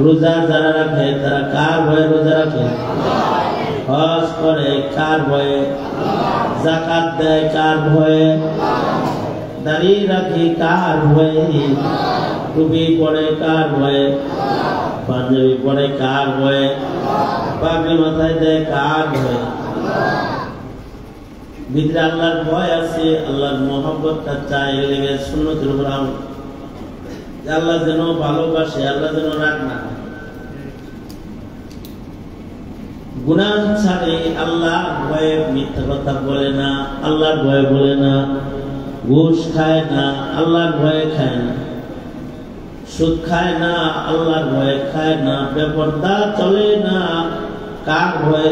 রোজা যারা রাখে তারা কার ভয়ে রোজা রাখে? হজ করে কার ভয়ে? যাকাত দেয় কার ভয়ে? দাড়ি রাখে কার ভয়ে? টুপি পরে কার ভয়ে? পাঞ্জাবি পরে কার ভয়ে? পাগড়ি মাথায় দেয় কার ভয়ে? ভিতরে আল্লাহর ভয় আছে, আল্লাহর মহব্বতটা চাই, লেগে সুন্নতের উপর আল্লাহ যেন ভালোবাসে, আল্লাহ যেন রাগ না করে। গুনাহ ছাড়ে, আল্লাহর ভয়ে মিথ্যা কথা বলে না, আল্লাহর ভয়ে বলে না, ঘুষ খায় না, আল্লাহর ভয়ে খায় না, সুদ খায় না, আল্লাহর ভয়ে খায় না, বেপরদা চলে না, কার ভয়ে?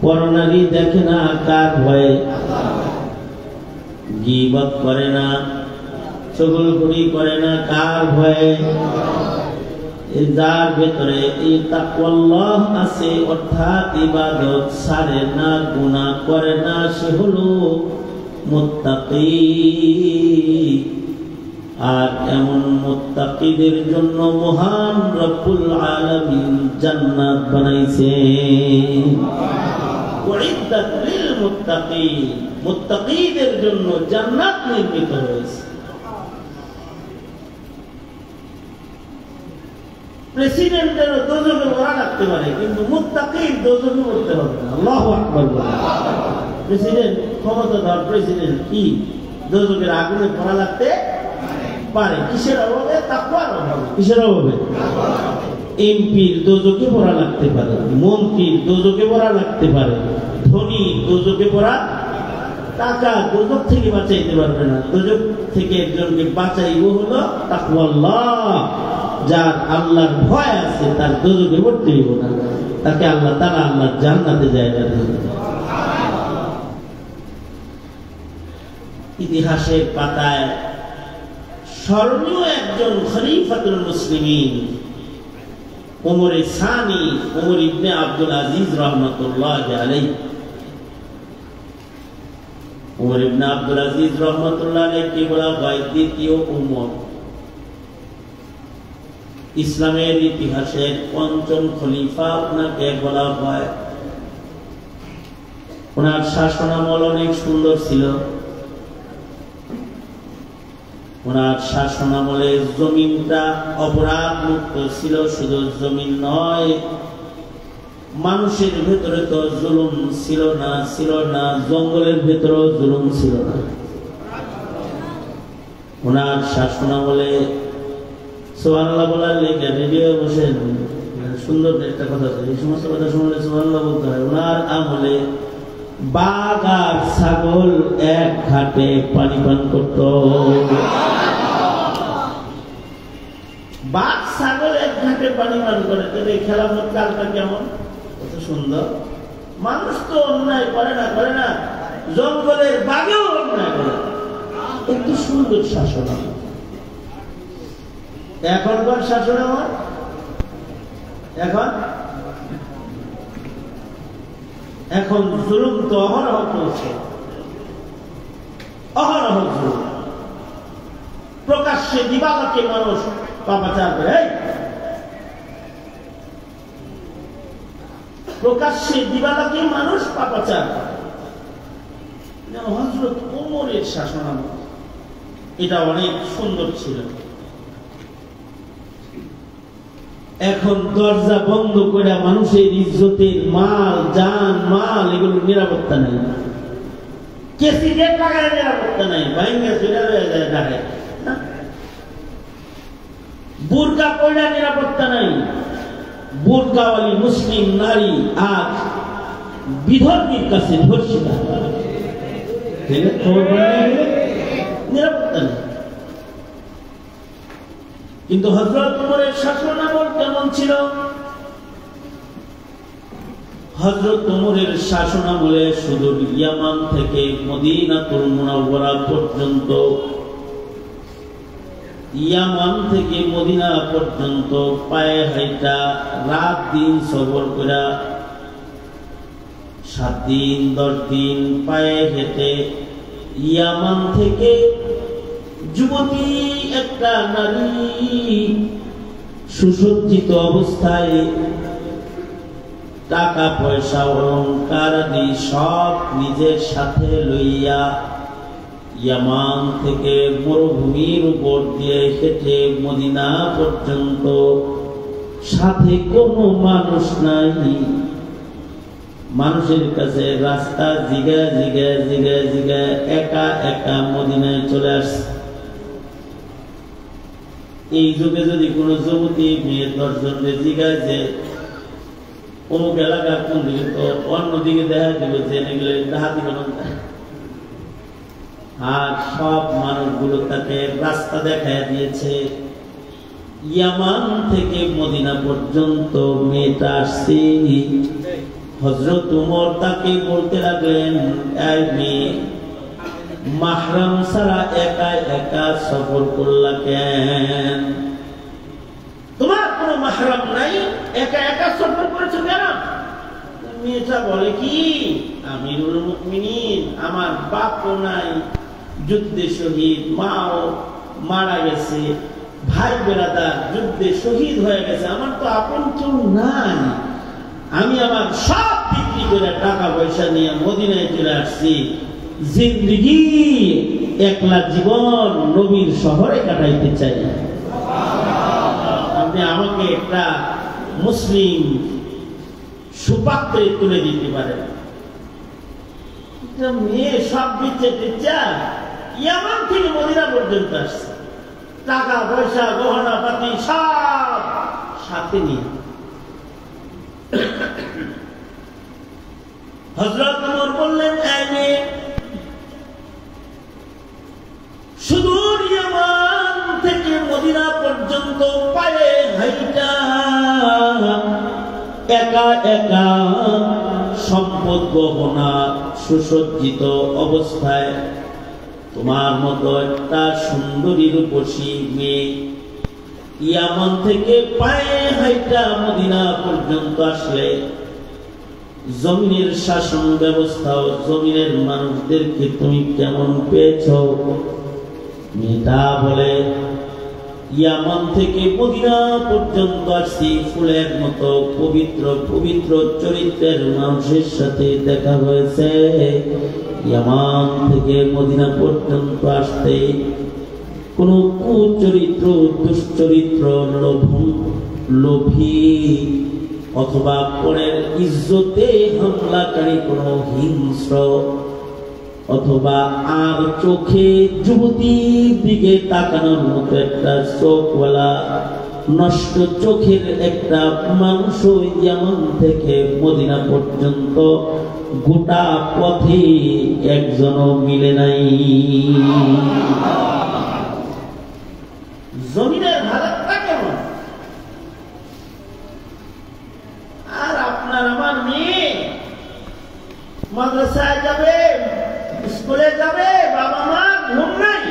পরনারী দেখে না, কার ভয়ে? গীবত করে না, চগলখড়ি করে না, কার ভয়ে? যার ভেতরে এই তাকওয়াল্লাহ আছে, অর্থাৎ ইবাদত ছাড়ে না, গুনাহ করে না, সে হলো মুত্তাকি। আর এমন মুত্তাকিদের জন্য মহান রব্বুল আলামিন জান্নাত বানাইছে। উইদ্দাত লিল মুত্তাকিন, মুত্তাকিদের জন্য জান্নাত নির্মিত হয়েছে। প্রেসিডেন্টেরও দোজখে ভরা লাগতে পারে, কিন্তু মুত্তাকির দোজখে ভরতে হবে না। আল্লাহু আকবার বলে। প্রেসিডেন্ট, ক্ষমতাধর প্রেসিডেন্ট কি দোজখের আগুনে ভরা লাগতে পারে? কিসের অভাবে? তাকওয়ার অভাবে। কিসের অভাবে? এমপির দোজখে ভরা লাগতে পারে, মন্ত্রীর দোজখে ভরা লাগতে পারে, ধনী দোজখে ভরা, টাকা দোজখ থেকে বাঁচাইতে পারবে না। দোজখ থেকে একজনকে বাঁচাইব হলো তাকওয়াল্লাহ। যার আল্লাহর ভয় আছে তার দোজখে পড়তে হইব না, তাকে আল্লাহ তাআলা আল্লাহর জান্নাতে জায়গা দেবেন। ইতিহাসের পাতায় স্মরণীয় একজন খলিফাতুল মুসলিমিন ওমরে সানি, ওমর ইবনে আব্দুল আজিজ রাহমাতুল্লাহি আলাইহি। ওমর ইবনে আব্দুল আজিজ রাহমাতুল্লাহি আলাইহি বলা হয় দ্বিতীয় ওমর। ইসলামের ইতিহাসের পঞ্চম খলিফা ওনাকে বলা হয়। ওনার শাসনামল অনেক সুন্দর ছিল। ওনার শাসনামলে জমিনটা অপরাধ মুক্ত ছিল। শুধু জমিন নয়, মানুষের ভেতরে তো জুলুম ছিল না, জঙ্গলের ভেতরেও জুলুম ছিল না। ওনার শাসনামলে সুবহানাল্লাহ বলার লেগে রেডিও বসে সুন্দর একটা কথা আছে, এই সমস্ত কথা শুনলে সুবহানাল্লাহ বলতে হয়। ওনার আমলে বাঘ আর ছাগল এক ঘাটে পানি পান করত। বাঘ ছাগল এক ঘাটে পানি পান করে, তবে খেলাফত কালটা কেমন, কত সুন্দর। মানুষ তো অন্যায় করে না, জঙ্গলের বাঘেও অন্যায় করে। একটু সুন্দর শাসন। এখনকার শাসন আমার এখন জুলুম তো অহরহ চলছে, অহরহ জুলুম। প্রকাশ্যে দিবালোকে মানুষ পাপাচার করে, প্রকাশ্যে দিবালোকে মানুষ পাপাচার করে। হযরত ওমরের শাসনামল এটা অনেক সুন্দর ছিল। এখন দরজা বন্ধ করে মানুষের ইজ্জতের মাল, জান মাল, এগুলোর নিরাপত্তা নেই। কেসিদের টাকার নিরাপত্তা নেই, বাইঙ্গা চলে যায় ঢাকায়। বুরকা পয়লা নিরাপত্তা নাই। বুরকাওয়ালি মুসলিম নারী আজ বিধর্মীর কাছে ধর্ষিতা, নিরাপত্তা নেই। কিন্তু হযরত ওমরের শাসনামল কেমন ছিল? হযরত ওমরের শাসনামলে শুধু ইয়ামান থেকে মদিনাতুল মুনাওয়ারা পর্যন্ত, ইয়ামান থেকে মদিনা পর্যন্ত পায়ে হাইটা রাত দিন সফর করা, 7 দিন 10 দিন পায়ে হেঁটে ইয়ামান থেকে যুবতী একটা নারী সুসজ্জিত অবস্থায় টাকা পয়সা অলংকার আদি সব নিজের সাথে লইয়া ইয়ামান থেকে মরুভূমির উপর দিয়ে হেঁটে মদিনা পর্যন্ত, সাথে কোনো মানুষ নাই। মানুষের কাছে রাস্তা জিগা জিগা জিগা জিগা একা একা মদিনায় চলে আসছে। এই যুগে যদি কোন যুবতী মেয়ে 10 জনকে জিগায় যে অমুক এলাকার কোন দিকে, তো অন্যদিকে দেখা দিবে জেনে গেলে ডাহাতি বানান। আর সব মানুষগুলো তাকে রাস্তা দেখায় দিয়েছে। ইয়ামান থেকে মদিনা পর্যন্ত মেয়েটা আসছে। হযরত ওমর তাকে বলতে লাগলেন, এই মেয়ে, মাহরাম ছাড়া একা একা সফর করলা কেন? তোমার কোনো মাহরাম নাই, একা একা সফর করেছো কেন? মেয়েটা বলে কি, আমিরুল মুমিনিন, আমার বাপও নাই, যুদ্ধে শহীদ, মাও মারা গেছে, ভাই বেরাদার যুদ্ধে শহীদ হয়ে গেছে, আমার তো আপন কেউ নাই। আমি আমার সব বিক্রি করে টাকা পয়সা নিয়ে মদিনায় চলে আসছি। জিন্দেগি একলা জীবন নবীর শহরে কাটাইতে চাই। আপনি আমাকে একটা মুসলিম সুপাত্রে তুলে দিতে পারেন। মেয়ে সব বিচ্ছে টিচ্ছা ইয়ামান থেকে মদিনা পর্যন্ত আসছে, টাকা পয়সা গহনা পাতি সব সাথে নিয়ে। হযরত ওমর বললেন, এই মেয়ে, সুদূর ইয়ামান থেকে মদিনা পর্যন্ত পায়ে হাইটা একা একা সম্পদ গহনা সুসজ্জিত অবস্থায় তোমার মতো একটা সুন্দরী রূপসী মেয়ে ইয়ামান থেকে পায়ে হাইটা মদিনা পর্যন্ত আসলে জমিনের শাসন ব্যবস্থা ও জমিনের মানুষদেরকে তুমি কেমন পেয়েছ? মেয়েটা বলে, ইয়ামান থেকে মদিনা পর্যন্ত আসছি, ফুলের মতো পবিত্র পবিত্র চরিত্রের মানুষের সাথে দেখা হয়েছে। ইয়ামান থেকে মদিনা পর্যন্ত আসতে কোন কুচরিত্র, দুশ্চরিত্র, লোভী অথবা পরের ইজ্জতে হামলাকারী কোন হিংস্র অথবা আর চোখে যুবতীর দিকে তাকানোর মতো একটা চোখওয়ালা নষ্ট চোখের একটা মানুষ ইয়ামান থেকে মদিনা পর্যন্ত গোটা পথে একজনও মিলে নাই। জমিনের হালতটা কেমন? আর আপনার আমার মেয়ে মাদ্রাসায় যাবে, স্কুলে যাবে, বাবা মা ঘুম নাই,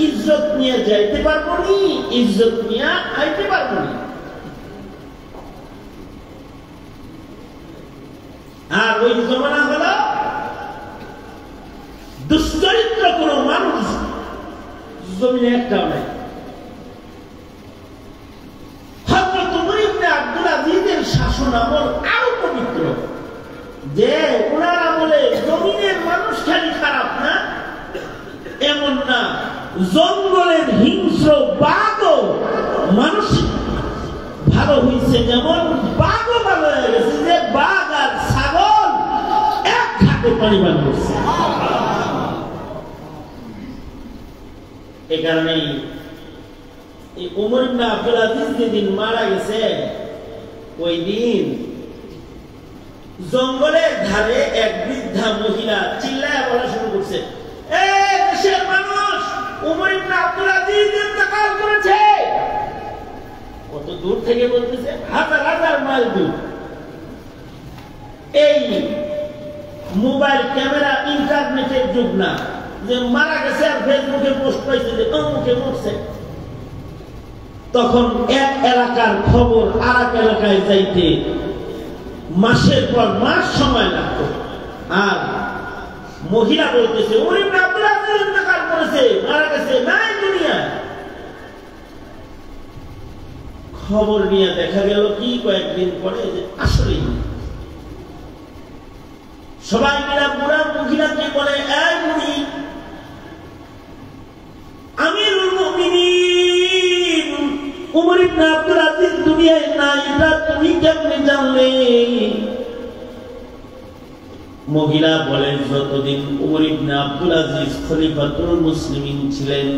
ইজ্জত নিয়ে যাইতে পারবো নি, ইজ্জত নিয়ে আইতে পারবো নি। আর ওই জমানা হলো দুশ্চরিত্র কোন মানুষ জমিনে একটাও নাই। হযরত ওমর ইবনে আব্দুল আজিজের শাসন আমল আরো পবিত্র, যে ওনার আমলে জমিনের মানুষ খালি খারাপ না, এমন না, জঙ্গলের হিংস্র বাঘও মানুষ ভালো হয়েছে। যেমন বাঘও ভালো হয়ে গেছে, যে বাঘ আর ছাগল এক ঘাটে পরিবার করছে। এই কারণেই এই ওমর ইবনে আব্দুল আজিজ যেদিন মারা গেছে, ওই দিন জঙ্গলের ধারে এক বৃদ্ধা মহিলা চিল্লায় বলা শুরু করছে, এই দেশের মানুষ, ওমর ইবনে আব্দুল আজিজ ইন্তেকাল করেছে। কত দূর থেকে বলতেছে? হাজার হাজার মাইল দূর। এই মোবাইল ক্যামেরা ইন্টারনেটের যুগ না, যে মারা গেছে আর ফেসবুকে পোস্ট পাইছে যে অমুকে মরছে। তখন এক এলাকার খবর আর এক এলাকায় যাইতে মাসের পর মাস সময় লাগতো। আর মহিলা বলতেছে, ওমর ইবনে আব্দুল আজিজ ইন্তেকাল করেছে, মারা গেছে, নাই দুনিয়ায়। খবর নিয়ে দেখা গেল কি কয়েকদিন পরে যে আসলেই সবাই মিলা বুড়া মহিলাকে বলে, এই বুড়ি, আমিরুল মুমিনিন উমর ইবনে আব্দুল আজিজ দুনিয়ায় নাই, এটা তুমি কেমনে জানলে? মহিলা বলেন, যতদিন উমর ইবনে আব্দুল আজিজ খলিফাতুল মুসলিমিন ছিলেন,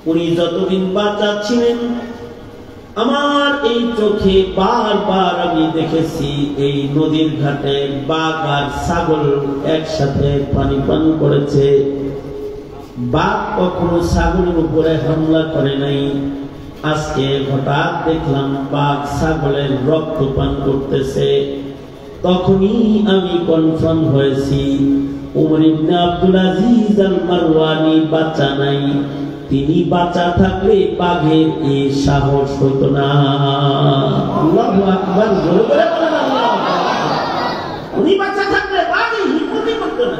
উনি যতদিন বাচ্চা ছিলেন, আমার এই চোখে বারবার আমি দেখেছি এই নদীর ঘাটে বাঘ আর ছাগল একসাথে পানি পান করেছে। বাঘ কখনো ছাগলের উপরে হামলা করে নাই। আজকে হঠাৎ দেখলাম বাঘ ছাগলের রক্ত পান করতেছে। তখনই আমি কনফার্ম হয়েছি উমর ইবনে আব্দুল আজিজ আল মারওয়ানি বাচ্চা নাই। তিনি বাচ্চা থাকলে বাঘের এই সাহস হইত না। আল্লাহু আকবার, জোরে করে বলেন আল্লাহু আকবার। উনি বাচ্চা থাকলে বাঘ হিম্মতই করত না।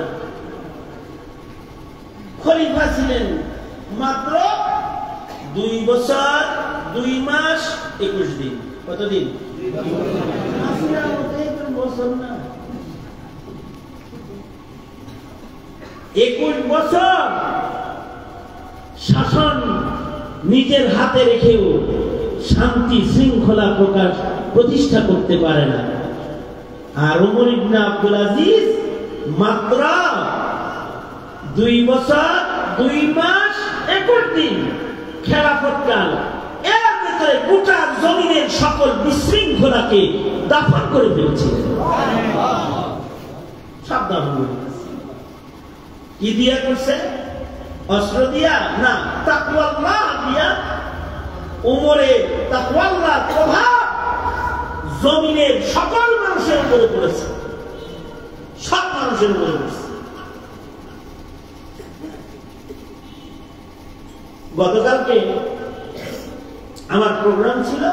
খলিফা ছিলেন মাত্র 2 বছর 2 মাস 21 দিন। কতদিন? 2 বছর না, 21 বছর শাসন নিজের হাতে রেখেও শান্তি শৃঙ্খলা প্রতিষ্ঠা করতে পারে না। আর উমর ইবনে আব্দুল আজিজ মাত্র 2 বছর 2 মাস 21 দিন খেলাফতকাল, এর ভিতরে গোটা জমিনের সকল বিশৃঙ্খলাকে দাফন করে ফেলছিলেন। সাবধান হন। কি দিয়া করছে? অস্ত্র দিয়া না, তাকওয়াল্লাহ দিয়া। উমরে তাকওয়াল্লাহ প্রভাব জমিনের সকল মানুষের উপরে পড়েছে, সব মানুষের উপরে পড়েছে। গতকালকে আমার প্রোগ্রাম ছিল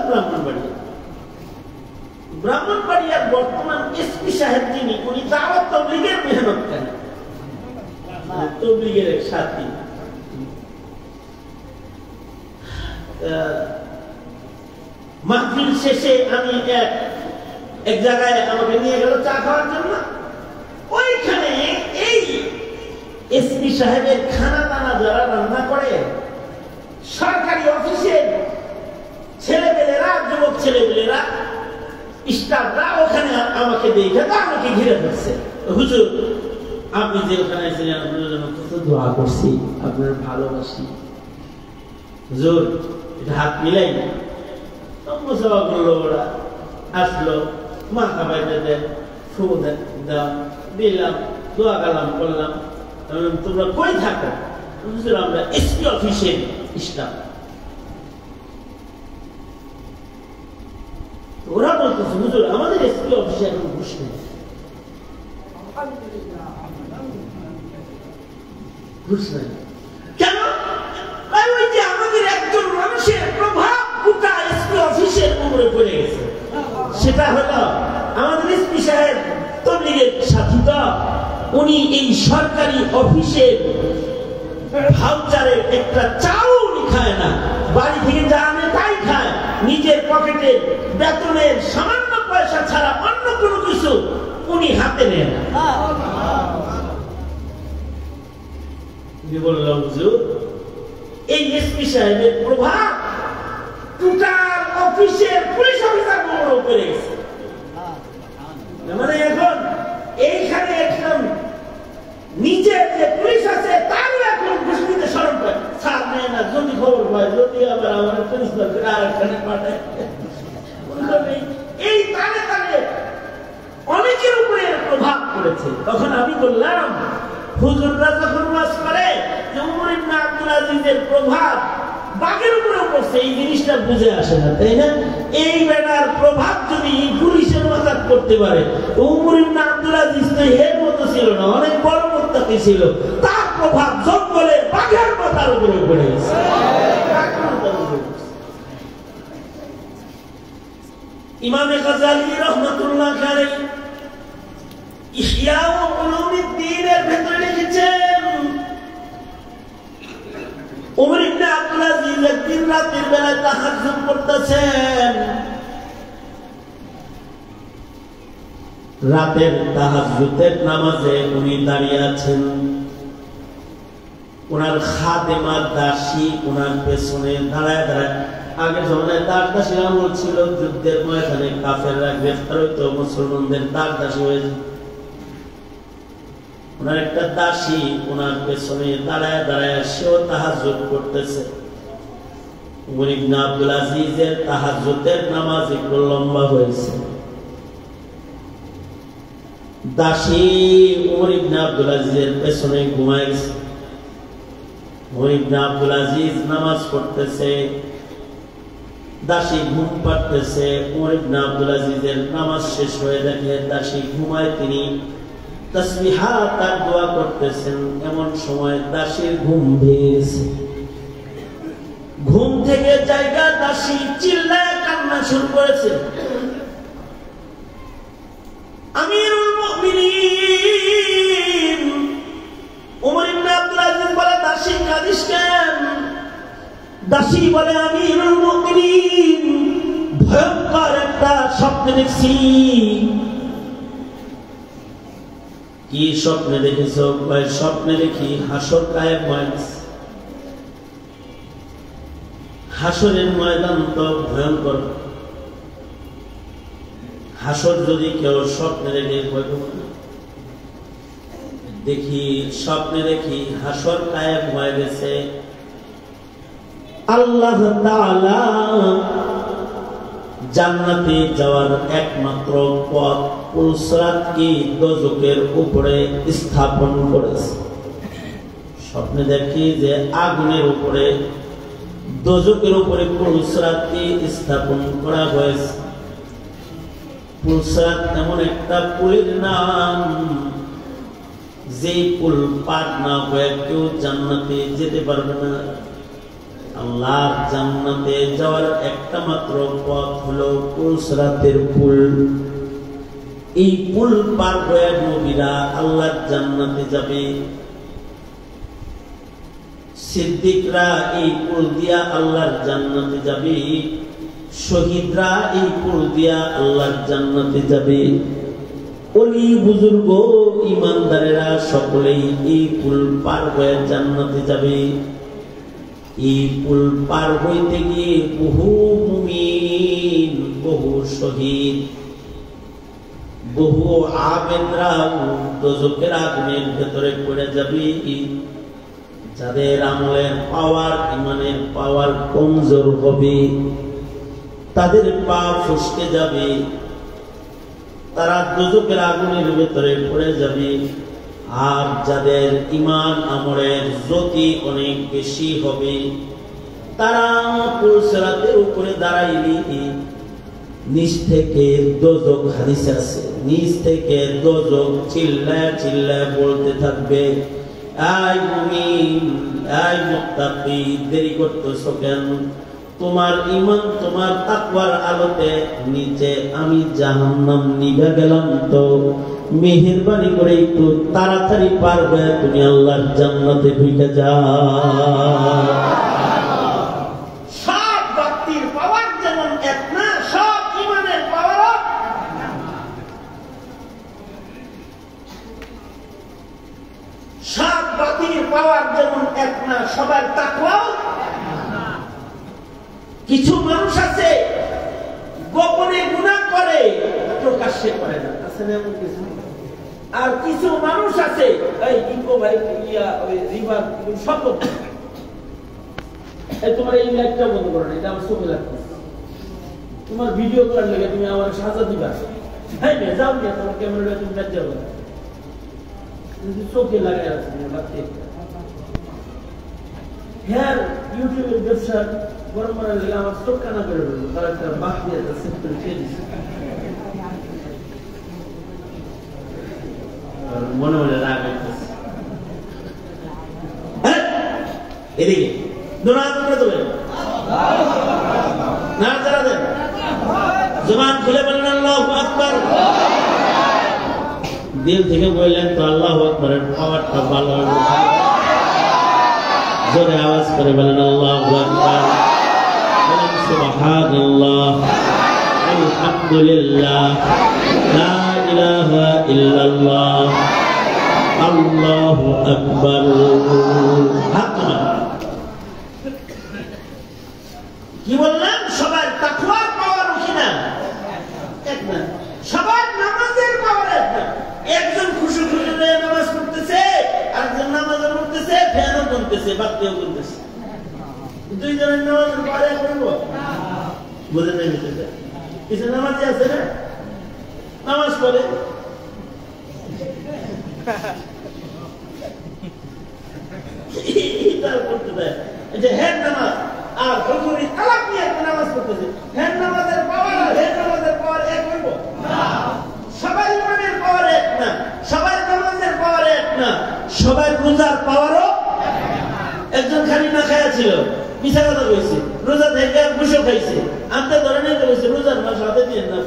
ব্রাহ্মণবাড়িয়ার বর্তমান এসপি সাহেব যিনি, উনি দাওয়াত তাবলীগের মেহনত করেন, তাবলীগের এক সাথী। মাহফিল শেষে আমি এক জায়গায় আমাকে নিয়ে গেল চা খাওয়ার জন্য। ওইখানে এই এসপি সাহেবের খানা দানা যারা রান্না করে, সরকারি অফিসের ছেলেপেলেরা, যুবক ছেলেপেলেরা, স্টাফরা ওখানে আমাকে দেখে আমাকে ঘিরে ফেলছে। হুজুর, আপনি যে ওখানে ছিলেন, আপনার জন্য কত দোয়া করছি, আপনার ভালোবাসি। হুজুর, এটা হাত মিলাই না। মুসাফা করলো, ওরা আসলো, মাথা বাইতে দেন, ফু দেন, দিলাম, দোয়া কালাম করলাম। তোমরা কই থাকো? হুজুর, আমরা এসপি অফিসের স্টাফ। ওরা বলতেছে, হুজুর, আমাদের এসপি অফিসে এখন ঘুষ নেই। ঘুষ নেই কেন? ওই যে আমাদের একজন মানুষের প্রভাব গোটা এসপি অফিসের উপরে পড়ে গেছে। সেটা হলো আমাদের এসপি সাহেব তাবলীগের সাথী। তো উনি এই সরকারি অফিসের ভাউচারের একটা চাও উনি খায় না, বাড়ি থেকে যা আনে তাই খায়। নিজের পকেটের বেতনের সামান্য পয়সা ছাড়া অন্য কোনো কিছু উনি হাতে নেন না। বললাম, হুজুর, এই এসপি সাহেবের প্রভাব টোটাল অফিসের পুলিশ অফিসার উপরে গেছে। মানে এখন এইখানে একদম নিচে যে পুলিশ আছে তারও এখন ঘুষ নিতে শরম পায়, ছাড় নেয় না। যদি খবর পায়, যদি আবার আমার প্রিন্সিপাল আরেকখানে পাঠায়, এই তালে তালে অনেকের উপরে প্রভাব পড়েছে। তখন আমি বললাম, হুজুররা যখন ওয়াজ করে যে উমর ইবনে আব্দুল আজিজের প্রভাব বাঘের উপরে পড়ছে, এই জিনিসটা বুঝে আসে না, তাই না? এই বেটার প্রভাব যদি পুলিশের মাথায় করতে পারে, উমর ইবনে আব্দুল আজিজ তো এর মতো ছিল না, অনেক বড় মুত্তাকি ছিল। তার প্রভাব জঙ্গলের বাঘের মাথার উপরে পড়ে গেছে। ইমাম গাজ্জালী রাহমাতুল্লাহ আলাইহি ইহইয়া উলুমিদ্দিনের ভেতরে লিখেছেন, উমর ইবনে আব্দুল আজিজ একদিন রাতের বেলায় তাহাজ্জুদ করতেছে। করতেছেন, রাতের তাহাজ্জুদের নামাজে উনি দাঁড়িয়ে আছেন। ওনার খাদেমা দাসী ওনার পেছনে দাঁড়ায় দাঁড়ায়, আগের জমানায় দাসদাসী আমল ছিল, যুদ্ধের ময়দানে কাফেররা গ্রেফতার হইতো, মুসলমানদের দাসদাসী হয়েছে। ওনার একটা দাসী ওনার পেছনে দাঁড়ায় দাঁড়ায় সেও তাহাজ্জুদ করতেছে। উমর ইবনে আব্দুল আজিজের তাহাজ্জুদের নামাজ একটু লম্বা হয়েছে। দাসী উমর ইবনে আব্দুল আজিজের পেছনে ঘুমায় গেছে। উমর ইবনে আব্দুল আজিজ নামাজ পড়তেছে, দাসী ঘুম পাড়তেছে। উমর ইবনে আব্দুল আজিজের নামাজ শেষ হয়ে দেখে দাসী ঘুমায়, তিনি তাসবিহাত আর দোয়া করতেছেন। এমন সময় দাসীর ঘুম ভেঙেছে। ঘুম থেকে জায়গা দাসী চিল্লায় কান্না শুরু করেছে। আমিরুল মুমিনিন উমর ইবনে আব্দুল আজিজ বলে, দাসী কাঁদিস কেন? দাসী বলে, আমিরুল মুমিনিন ভয়ঙ্কর একটা স্বপ্ন দেখছি। কি স্বপ্নে দেখেছ? স্বপ্নে দেখি হাসর কায়েম হয়েছে। হাসরের ময়দান তো ভয়ঙ্কর। হাসর যদি কেউ স্বপ্নে দেখে, দেখি স্বপ্নে দেখি হাসর কায়েম হয়ে গেছে। আল্লাহ তাআলা জান্নাতে যাওয়ার একমাত্র পথ পুলসরাতকে দোজখের উপরে স্থাপন করেছে। স্বপ্নে দেখি যে আগুনের উপরে, দোজখের উপরে পুলসরাতকে স্থাপন করা হয়েছে। পুলসরাত এমন একটা পুলের নাম, যে পুল পার না হয়ে কেউ জান্নাতে যেতে পারবে না। আল্লাহর জান্নাতে যাওয়ার একটা মাত্র পথ হলো পুলসরাতের পুল। এই পুল পার হয়ে নবীরা আল্লাহর জান্নাতে যাবে। সিদ্দিকরা এই পুল দিয়া আল্লাহর জান্নাতে যাবে। শহীদরা এই পুল দিয়া আল্লাহর জান্নাতে যাবে। ওলি বুজুর্গ ইমানদারেরা সকলেই এই পুল পার হয়ে জান্নাতে যাবে। এই পুল পার হইতে গিয়ে বহু মুমিন, বহু শহীদ, বহু আবেদরা দোজখের আগুনের ভেতরে পড়ে যাবে। যাদের আমলের পাওয়ার, ইমানের পাওয়ার কমজোর হবে, তাদের পা ফসকে যাবে, তারা দোজখের আগুনের ভেতরে পড়ে যাবে। আর যাদের ঈমান আমলের জ্যোতি অনেক বেশি হবে, তারা পুলসরাতের উপরে দাঁড়াইলে নিচ থেকে দোজখ, হাদিসে আছে, নিচ থেকে দোজখ চিল্লায় চিল্লায় বলতে থাকবে, আয় মুমিন, আয় মুত্তাকি, দেরি করতেছো কেন? তোমার ঈমান, তোমার তাকওয়ার আলোতে নিচে আমি জাহান্নাম নিভে গেলাম, তো মেহেরবানি করে একটু তাড়াতাড়ি পার হয়ে তুমি আল্লাহর জান্নাতে ঢুকে যাও। সব বাতির পাওয়ার যেমন এক না, সব ঈমানের পাওয়ারও সব বাতির পাওয়ার যেমন এক না, সবার তাকওয়াও। কিছু মানুষ আছে গোপনে গুনাহ করে, প্রকাশ্যে করে না, আছে না এমন কিছু? আর কিছু মানুষ আছে এই ইকো ভাই ইয়া ওই রিভার সব এই তোমার এই লাইটটা বন্ধ করো না, এটা আমার চোখে লাগতেছে। তোমার ভিডিও করার লাগে তুমি আমার সাজা দিবা, হ্যাঁ যাও গিয়ে তোমার ক্যামেরাটা তুমি ব্যাচ যাবে, চোখে লাগাই আছে বাড়তে। হ্যাঁ ইউটিউবের ব্যবসা গরম করার লাগে আমার চোখ কানা করে ফেলবো, তার একটা বাস দিয়ে সেট করে খেয়ে দিচ্ছে। মনে মনে রাগ হইতেছে। এদিকে দোনাত করে তোলেন, না যারা দেন জবান খুলে বলেন আল্লাহু আকবার। দিল থেকে বললেন তো আল্লাহু আকবারের পাওয়ারটা ভালো হবে। জোরে আওয়াজ করে বলেন আল্লাহু আকবার। সুবহানাল্লাহ, আলহামদুলিল্লাহ, লা ইলাহা ইল্লাল্লাহ, আল্লাহু আকবার। কি বললাম? সবার তাকওয়ার পাওয়ার কিনা এক না, সবার নামাজের পাওয়ার এক না। একজন খুশি খুশি হয়ে নামাজ পড়তেছে, আরেকজন নামাজও পড়তেছে, ফ্যানও গুনতেছে, বাতিও গুনতেছে। দুইজনের নামাজের পাওয়ার এক করবো? বুঝে নেই ভিতরে কিছু নামাজি আছে না, নামাজ পড়ে করতে দেয় যে হ্যাঁ নামাজ, আর হুজুরি তালাক নিয়ে একটা নামাজ পড়তেছে। হ্যাঁ নামাজের পাওয়ার আর হ্যাঁ নামাজের পাওয়ার এক হইব না। সবাই ইমানের পাওয়ার এক না, সবাই নামাজের পাওয়ার এক না, সবাই রোজার পাওয়ারও। একজন খালি না খায়া ছিল, মিছা কথা কইছে, রোজা থেকে বসে খাইছে, আনতে ধরে নিতে কইছে রোজার মাস হাতে দিয়ে না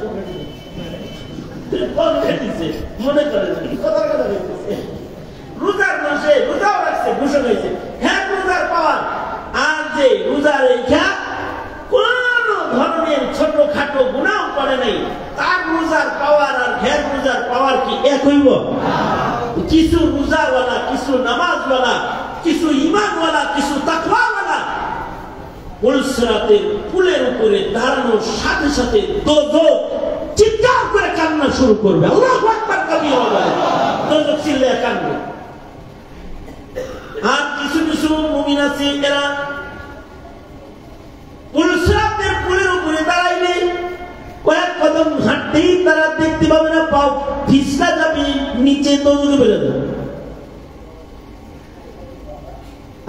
মনে করে কথার কথা কইতেছে। রোজার মাসে রোজাও রাখছে, বসে খাইছে, হ্যাঁ রোজার পাওয়ার। আর যে রোজার এইটা কোন ধরনের ছোট খাটো গুনাহ করে নাই, তার রোজার পাওয়ার আর হ্যাঁ রোজার পাওয়ার কি এক হইব? কিছু রোজাওয়ালা, কিছু নামাজওয়ালা, কিছু ইমানওয়ালা, কিছু তাকওয়াওয়ালা পুলসিরাতের পুলের উপরে দাঁড়ানোর সাথে সাথে দোজখ চিৎকার করে কান্না শুরু করবে, আল্লাহু আকবার কাবীরা বলে, দোজখ চিল্লায় কাঁদবে। আর কিছু কিছু মুমিন আছে, এরা পুলসিরাতের পুলের উপরে দাঁড়াইলে কয়েক কদম হাঁটতেই তারা দেখতে পাবে না পাও পিছলা যাবে, নিচে দোজখে বেড়ে যাবে।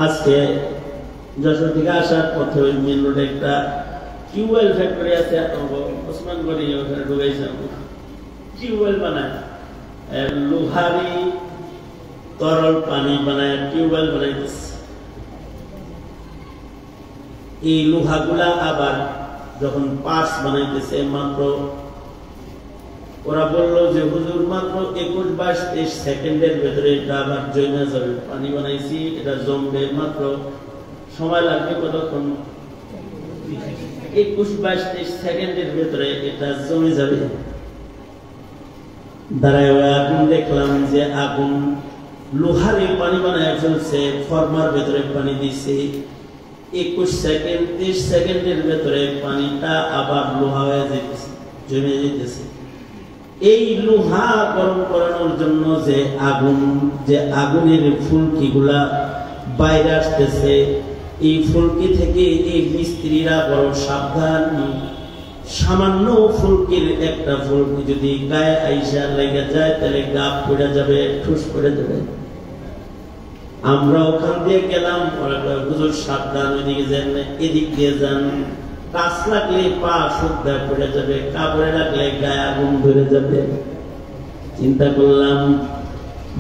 আজকে যশোর থেকে আসার পথে ওই মেন রোডে একটা টিউবওয়েল ফ্যাক্টরি আছে, ওসমানগড়ে ওখানে ঢুকাইছিলাম। টিউবওয়েল বানায়, লোহারি তরল পানি বানায়, টিউবওয়েল বানাইতেছে। এই লোহাগুলা আবার যখন পার্টস বানাইতেছে, মাত্র ওরা বললো যে হুজুর মাত্র 21-22 সেকেন্ডের ভেতরে এটা আবার জমে যাবে। পানি বানাইছি, এটা জমবে, মাত্র সময় লাগবে কতক্ষণ? 21-22 সেকেন্ডের ভেতরে এটা জমে যাবে। দাঁড়ায় আগুন দেখলাম যে আগুন লোহারে পানি বানায় ফেলছে, ফর্মার ভেতরে পানি দিছে, 21 সেকেন্ড 30 সেকেন্ডের ভেতরে পানিটা আবার লোহা হয়ে যেতেছে, জমে যেতেছে। এই লোহা গরম করানোর জন্য যে আগুন, যে আগুনের ফুলকিগুলা বাইরে আসতেছে, এই ফুলকি থেকে এই মিস্ত্রিরা বড় সাবধান। সামান্য ফুলকির একটা ফুলকি যদি গায়ে আইসা লেগে যায় তাহলে গা পড়ে যাবে, ঠুস পড়ে যাবে। আমরা ওখান দিয়ে গেলাম, হুজুর সাবধান, ওইদিকে যান না, এদিক দিয়ে যান, কাজ লাগলে পা সুদ্ধা পড়ে যাবে, কাপড়ে লাগলে গায়ে আগুন ধরে যাবে। চিন্তা করলাম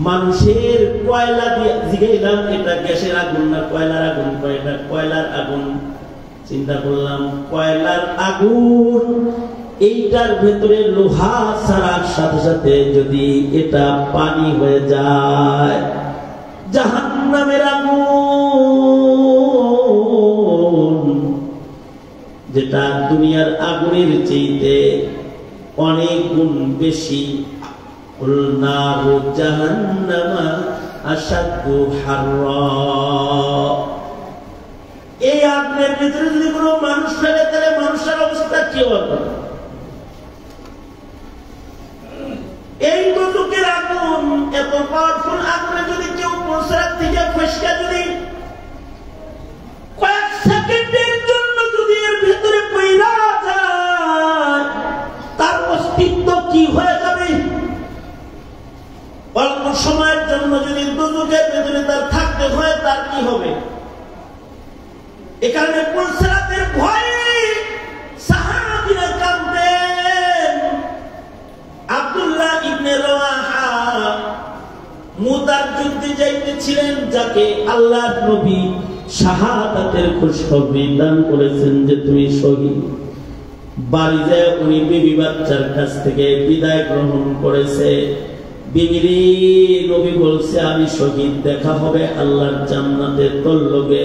মানুষের কয়লা দিয়ে জিগাইলাম এটা গ্যাসের আগুন না কয়লার আগুন, এটা কয়লার আগুন। চিন্তা করলাম কয়লার আগুন, এইটার ভেতরে লোহা ছাড়ার সাথে সাথে যদি এটা পানি হয়ে যায়, জাহান্নামের আগুন, যেটা দুনিয়ার আগুনের চাইতে অনেক গুণ বেশি। নারু জাহান্নামা আশাদ্দু হাররা। এই আগুনের ভিতরে যদি কোনো মানুষ ফেলে তাহলে মানুষের অবস্থা কি হবে? এই দোজখের আগুন এত পাওয়ারফুল, আগুনে যদি কেউ পুলসিরাত থেকে ফসকা যদি কয়েক সেকেন্ডের জন্য যদি এর ভিতরে পইড়া যায়, তার অস্তিত্ব কি হয়ে যাবে? অল্প সময়ের জন্য যদি দোজখের ভিতরে তার থাকতে হয়, তার কি হবে? এখানে পুলসিরাতের ভয়ে সাহাবীরা কাঁদতেন। আব্দুল্লাহ ইবনে রাওয়াহা মুতার যুদ্ধে যাইতেছিলেন, যাকে আল্লাহর নবী শাহাদাতের খুশখবরি দান করেছেন যে তুমি শহীদ। বাড়ি যায় উনি বিবি বাচ্চার কাছ থেকে বিদায় গ্রহণ করেছে। বিবিরে, নবী বলছে আমি শহীদ, দেখা হবে আল্লাহর জান্নাতে তোর লগে।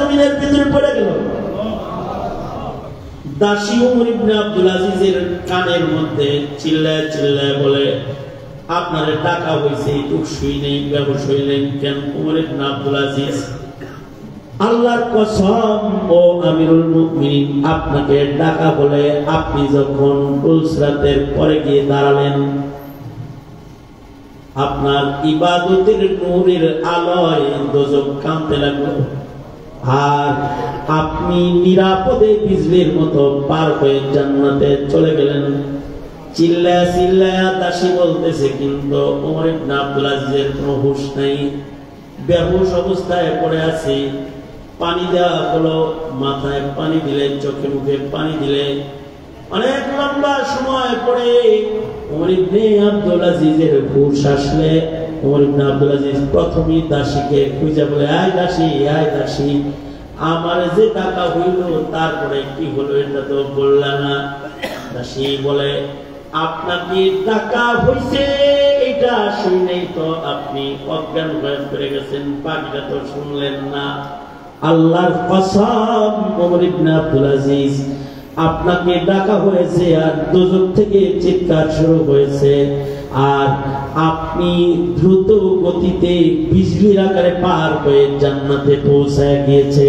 জমিনের ভিতরে পড়ে গেল। দাসী উমর ইবনে আব্দুল আজিজের কানের মধ্যে চিল্লায় চিল্লায় বলে, আপনারে টাকা হইছে, এইটুক শুই নেই, বেহুশ হইলেন কেন? উমর ইবনে আব্দুল আজিজ, আল্লাহর কসম ও আমিরুল মুমিনিন, আপনাকে ডাকা বলে আপনি যখন পুলসরাতের পরে গিয়ে দাঁড়ালেন, আপনার ইবাদতের নূরের আলোয় দোজখ কাঁপতে লাগলো, আর আপনি নিরাপদে বিজলির মতো পার হয়ে জান্নাতে চলে গেলেন। চিল্লায়া চিল্লায়া দাসী বলতেছে, কিন্তু ওমর ইবনে আব্দুল আজিজের কোনো হুঁশ নাই, বেহুশ অবস্থায় পড়ে আছে। পানি দেওয়া হলো, মাথায় পানি দিলে, চোখে মুখে পানি দিলে, অনেক লম্বা সময় পরে ওমর ইবনে আব্দুল আজিজের হুঁশ আসলে ওমর ইবনে আব্দুল আজিজ প্রথমেই দাসীকে খুঁজে বলে, আয় দাসী, আয় দাসী, আমার যে টাকা হইল তারপরে কি হলো এটা তো বললাম না। দাসী বলে, আপনাকে টাকা হইছে এটা শুনেই তো আপনি অজ্ঞান হয়ে পড়ে গেছেন, বাকিটা তো শুনলেন না। আল্লাহর কসম ওমর ইবনে আব্দুল আজিজ, আপনাকে ডাকা হয়েছে আর দোজখ থেকে চিৎকার শুরু হয়েছে, আর আপনি দ্রুত গতিতে বিজলির আকারে পার হয়ে জান্নাতে পৌঁছায় গিয়েছে।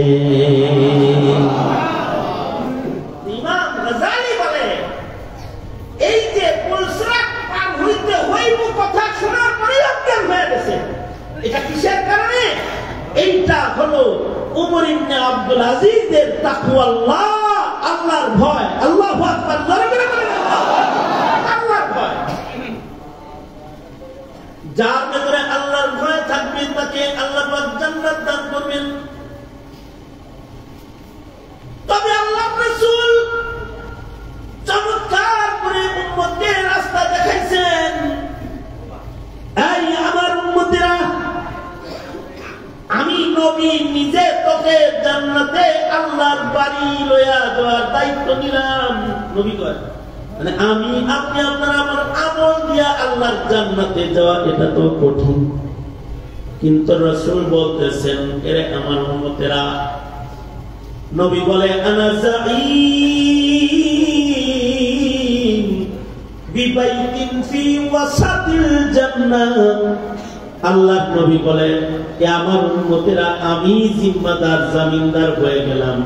ইমাম গাজ্জালী বলে, এই যে পুলসরাত পার হইতে হইব কথা শোনার পরে অজ্ঞান হয়ে গেছে, এটা কিসের কারণে? এইটা হলো উমর ইবনে আব্দুল আজিজের তাকওয়াল্লাহ, আল্লাহর ভয়। আল্লাহু আকবার, জোরে করে বলেন আল্লাহর ভয়। যার ভেতরে আল্লাহর ভয় থাকবে তাকে আল্লাহ পাক জান্নাত দান করবেন। তবে আল্লাহর রাসূল চমৎকার করে উম্মতকে রাস্তা দেখাইছেন। এই আমার উম্মতেরা, আমি নবী নিজে তোকে জান্নাতে আল্লাহর বাড়ি লইয়া যাওয়ার দায়িত্ব নিলাম। নবী কয়, মানে আমি আপনি আপনারা আমার আমল দিয়া আল্লাহর জান্নাতে যাওয়া এটা তো কঠিন, কিন্তু রাসূল বলতেছেন, এরে আমার উম্মতেরা, নবী বলে, আনা যাঈম বিবাইতিন ফি ওয়াসাতিল জান্নাহ। আল্লাহর নবী বলে, কে আমার উম্মতেরা, আমি জিম্মাদার জামিনদার হয়ে গেলাম,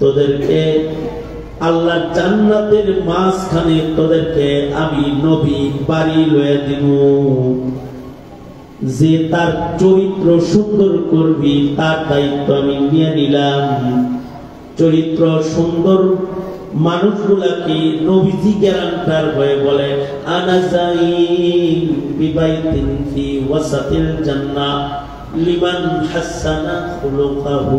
তোদেরকে আল্লাহর জান্নাতের মাঝখানে তোদেরকে আমি নবী বাড়ি লয়ে দিব। যে তার চরিত্র সুন্দর করবি তার দায়িত্ব আমি নিয়ে নিলাম। চরিত্র সুন্দর মানুষগুলাকে নবীজি গ্যারান্টার হয়ে বলে, আনা যাঈম বিবাইতিন ফি ওয়াসাতিল জান্নাহ লিমান হাসানা খুলুকাহু।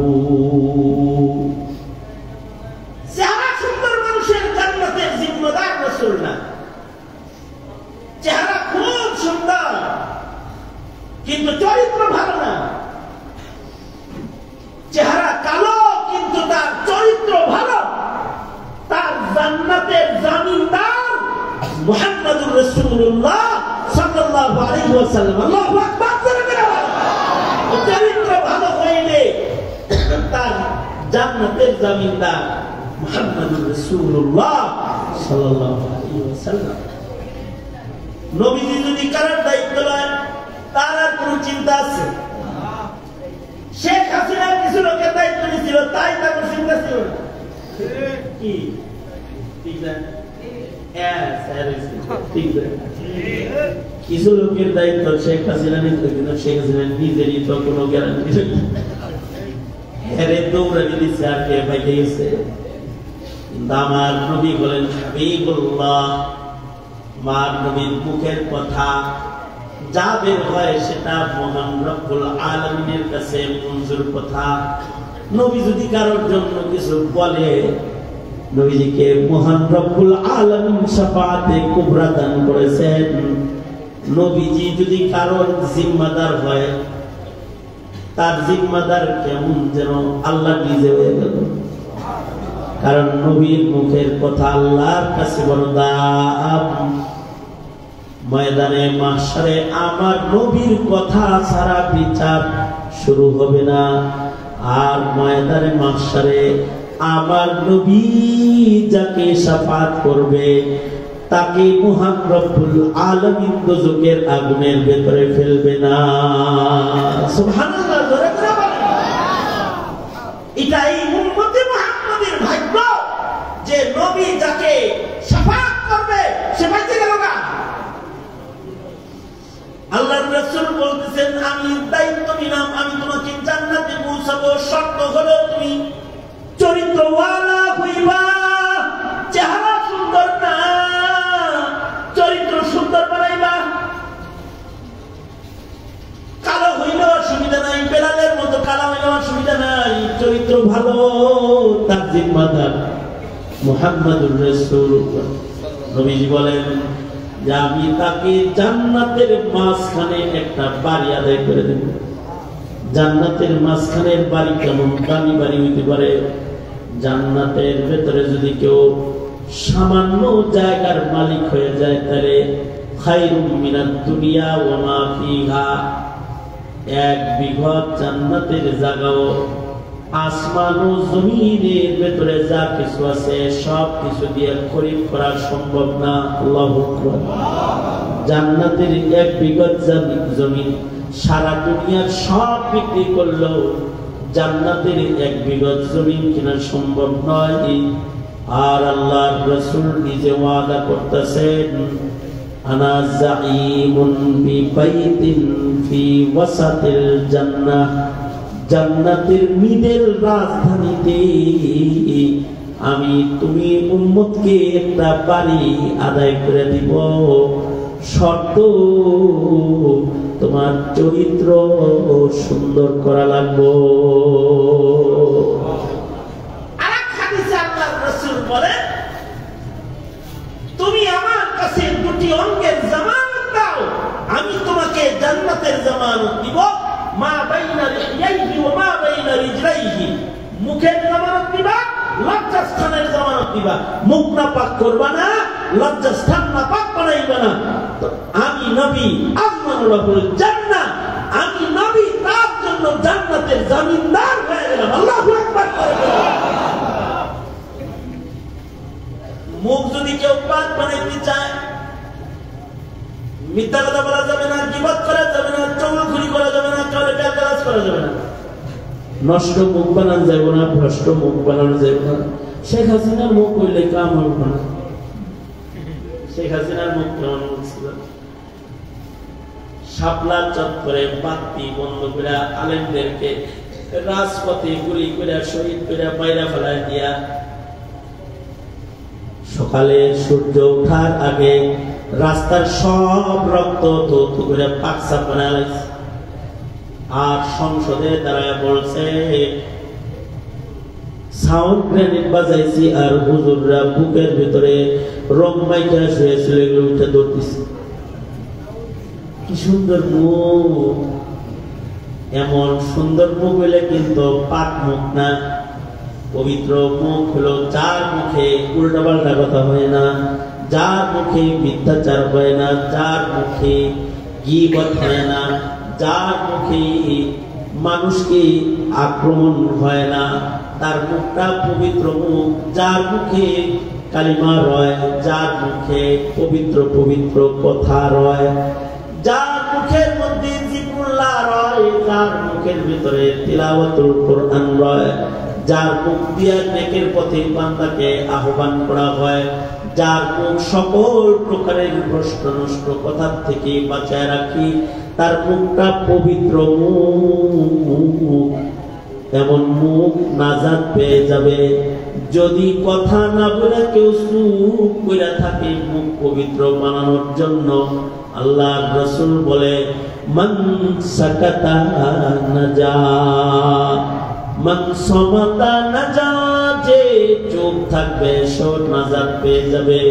চেহারা সুন্দর মানুষের জান্নাতের জিম্মাদার রাসূল না। চেহারা খুব সুন্দর কিন্তু চরিত্র ভালো না। চেহারা কালো কিন্তু তার চরিত্র ভালো। তার জান্নাতের জামিনদার মুহাম্মদুর রাসূলুল্লাহ সাল্লাল্লাহু আলাইহি ওয়াসাল্লাম। আল্লাহু আকবার। চরিত্র ভালো হইলে তার জান্নাতের জামিনদার মুহাম্মদুর রাসূলুল্লাহ সাল্লাল্লাহু আলাইহি ওয়াসাল্লাম। নবীজি যদি কারোর দায়িত্ব নেন তার আর কোনো চিন্তা আছে? শেখ হাসিনা কিছু লোকের দায়িত্ব নিয়েছিল, তাই তার চিন্তা ছিল না। কি কিছু লোকের দায়িত্ব শেখ হাসিনা নিতে, কিন্তু শেখ হাসিনা নিজেরই তো কোনো গ্যারান্টি নেই। হেরে দৌড়ানি দিচ্ছে আর কে পাইতে গেছে। কিন্তু আমার নবী বলেন হাবিবুল্লাহ, আমার নবীর মুখের কথা যা বের হয় সেটা মহান রব্বুল আলামিনের কাছে মঞ্জুর কথা। নবী যদি কারোর জন্য কিছু বলে, নবীজিকে মহান রব্বুল আলামিন শাফাআতে কুবরা দান করেছেন। নবীজি যদি কারোর জিম্মাদার হয়, তার জিম্মাদার কেমন যেন আল্লাহ নিজে হয়ে গেল। কারণ নবীর মুখের কথা আল্লাহর কাছে বড় দাম। ময়দানে মাহশারে আমার নবীর কথা ছাড়া বিচার শুরু হবে না। আর ময়দানে মাহশারে আমার নবী যাকে শাফাত করবে তাকে মহান রব্বুল আলামিন দোজখের আগুনের ভেতরে ফেলবে না। সুবহানাল্লাহ, জোরে করে বলেন। এটাই উম্মতে মুহাম্মাদের ভাগ্য যে নবী যাকে শাফাত করবে সে বাঁচে গেল না। আল্লাহর রাসূল বলতেছেন আমি দায়িত্ব নিলাম, আমি তোমাকে জান্নাতে পৌঁছাবো, শর্ত হলো তুমি চরিত্রওয়ালা হইবা। চেহারা সুন্দর না, চরিত্র সুন্দর বানাইবা। কালো হইলেও অসুবিধা নাই, বেলালের মতো কালো হইলেও অসুবিধা নাই, চরিত্র ভালো। তার জিম্মাদার মুহাম্মাদুর রাসূলুল্লাহ। নবীজি বলেন যে আমি তাকে জান্নাতের মাঝখানে একটা বাড়ি আদায় করে দেব। জান্নাতের মাঝখানের বাড়ি কেমন দামি বাড়ি হইতে পারে? জান্নাতের ভেতরে যদি কেউ সামান্য জায়গার মালিক হয়ে যায় তাহলে খায়রুম মিনাদ দুনিয়া ওয়া মা ফিহা, 1 বিঘা জান্নাতের জায়গাও আসমান ও জমিনের ভেতরে যা কিছু আছে সব কিছু দিয়ে খরিদ করা সম্ভব না। আল্লাহু আকবার। জান্নাতের 1 বিঘা জমি সারা দুনিয়ার সব বিক্রি করলেও জান্নাতের 1 বিঘা জমি কিনা সম্ভব নয়। আর আল্লাহর রাসূল নিজে ওয়াদা করতেছেন আনা যাঈমুন বিবাইতিন ফি ওয়াসাতিল জান্নাহ, জান্নাতের মিডল রাজধানীতে আমি তুমি উম্মতকে একটা বাড়ি আদায় করে দিব, শর্ত তোমার চরিত্র সুন্দর করা লাগবে। আরেক হাদিসে আল্লাহর রাসূল বলেন তুমি আমার কাছে 2টি অঙ্গের জামানত দাও, আমি তোমাকে জান্নাতের জামানত দিব। মা বাইনা লিহিয়াইহি ওয়া মা বাইনা রিজলাইহি, মুখের জামানত দিবা, লজ্জাস্থানের জামানত দিবা। মুখ না পাক করবা না, লজ্জাস্থান না পাক বানাইবা না। আমি নবী আযমানুল জান্নাহ, আমি নবী তার জন্য জান্নাতের জমিনদার হয়ে গেলাম। আল্লাহু আকবার। মুখ যদি কেউ পাক বানাইতে চায়, মিথ্যা কথা বলা যাবে না, গীবত করা যাবে না, চুগলখড়ি করা যাবে না, কাউকে গালাগালাজ করা যাবে না, নষ্ট মুখ বানানো যাবে না, ভ্রষ্ট মুখ বানানো যাবে না। শেখ হাসিনার মুখ হইলে কাম হবে না। শেখ হাসিনার মুখ কেমন মুখ ছিল? শাপলা চত্বরে বাতি বন্ধ করে আলেমদেরকে রাজপথে গুলি করে শহীদ করে বাইরে ফেলায় দিয়া সকালে সূর্য ওঠার আগে রাস্তার সব রক্ত ধৌত করে পাকসা বানায়। আর সংসদে দাঁড়ায় বলছে সাউন্ড গ্রেনেড বাজাইছি আর হুজুররা বুকের ভিতরে রং মাইকা শুয়েছিল, এগুলো উঠে দৌড়তেছে। কি সুন্দর মুখ! এমন সুন্দর মুখ হইলে কিন্তু পাক মুখ না, পবিত্র মুখ হলো যার মুখে উল্টাপাল্টা কথা হয় না, যার মুখে মিথ্যাচার হয় না, যার মুখে গীবত হয় না, যার মুখে মানুষকে আক্রমণ হয় না, তার মুখটা পবিত্র মুখ। যার মুখে কালিমা রয়, যার মুখে পবিত্র পবিত্র কথা রয়, যার মুখের মধ্যে জিকিরুল্লাহ রয়, যার মুখের ভিতরে তিলাওয়াতুল কোরআন রয়, যার মুখ দিয়ে নেকের পথে বান্দাকে আহ্বান করা হয়, যার মুখ সকল প্রকারের ভ্রষ্ট নষ্ট কথা থেকে বাঁচায় রাখি, তার মুখটা পবিত্র মুখ। এমন মুখ নাজাত পেয়ে যাবে। যদি কথা না বলে কেউ চুপ করে থাকে মুখ পবিত্র বানানোর জন্য, আল্লাহর রাসূল বলে মান সাকাতা নাজা, মান সামাতা নাজা, যে চুপ থাকবে সে নাজাত পেয়ে যাবে।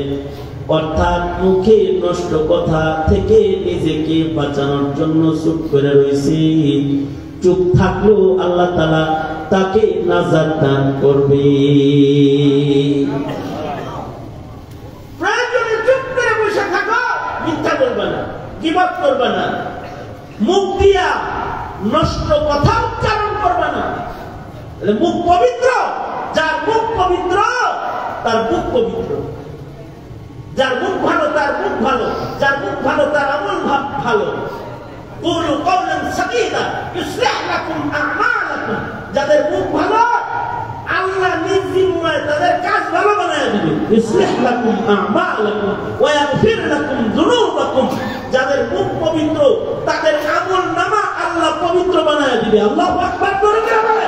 অর্থাৎ মুখে নষ্ট কথা থেকে নিজেকে বাঁচানোর জন্য চুপ করে রয়েছি, চুপ থাকলেও আল্লাহ তাআলা তাকে নাজাত দান করবে। প্রয়োজনে চুপ করে বসে থাকো, মিথ্যা বলবা না, গীবত করবা না, মুখ দিয়া নষ্ট কথা উচ্চারণ করবা না। মুখ পবিত্র, যার মুখ পবিত্র তার মুখ পবিত্র, যার মুখ ভালো তার মুখ ভালো, যার মুখ ভালো তার আমল ভালো। কুলু কওলান সাদীদা ইউসলিহ লাকুম আ'মালাকুম, যাদের মুখ ভালো আল্লাহ নিজ জিম্মায় তাদের কাজ ভালো বানায় দিবে। ইউসলিহ লাকুম আ'মালাকুম ওয়া ইয়াগফির লাকুম যুনুবাকুম, যাদের মুখ পবিত্র তাদের আমল নামা আল্লাহ পবিত্র বানায় দিবে। আল্লাহু আকবার করে বলে,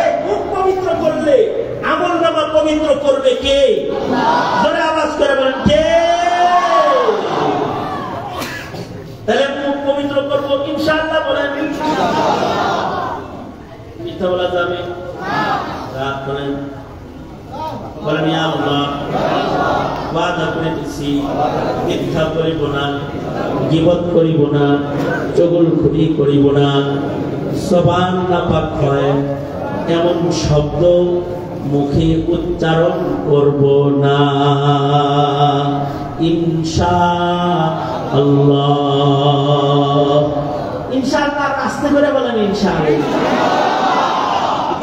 এই মুখ পবিত্র করলে আমল নামা পবিত্র করবে কে? জোরে আওয়াজ করে বলেন কে? তাহলে মুখ পবিত্র করবো ইনশাআল্লাহ, বলেন মিথ্যা বলা যাবে রাত করেন, বলেন ইয়া আল্লাহ ওয়াদা করে দিছি মিথ্যা করিব না, গীবত করিব না, চগলখড়ি করিব না, জবান নাপাক হয় এমন শব্দ মুখে উচ্চারণ করব না ইনশাআল্লাহ। ইনশাআল্লাহ আস্তে করে বলেন ইনশাআল্লাহ।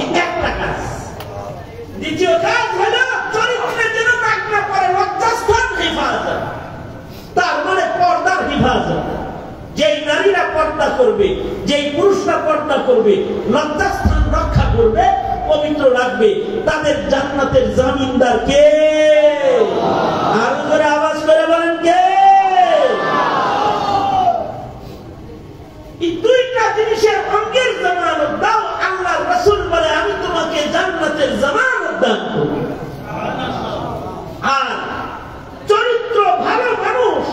একটা কাজ। দ্বিতীয় কাজ হলো চরিত্রের জন্য কাজ না করে লজ্জাস্থান হেফাজত, তার মানে পর্দার হেফাজত। যেই নারীরা পর্দা করবে, যেই পুরুষরা পর্দা করবে, লজ্জাস্থান রক্ষা করবে, পবিত্র রাখবে, তাদের জান্নাতের জামিনদার কে? আরো করে আওয়াজ করে বলেন কে? এই দুইটা জিনিসের অঙ্গের জামানত দাও, আল্লাহর রাসূল বলে আমি তোমাকে জান্নাতের জামানত দান করব। আর চরিত্র ভালো মানুষ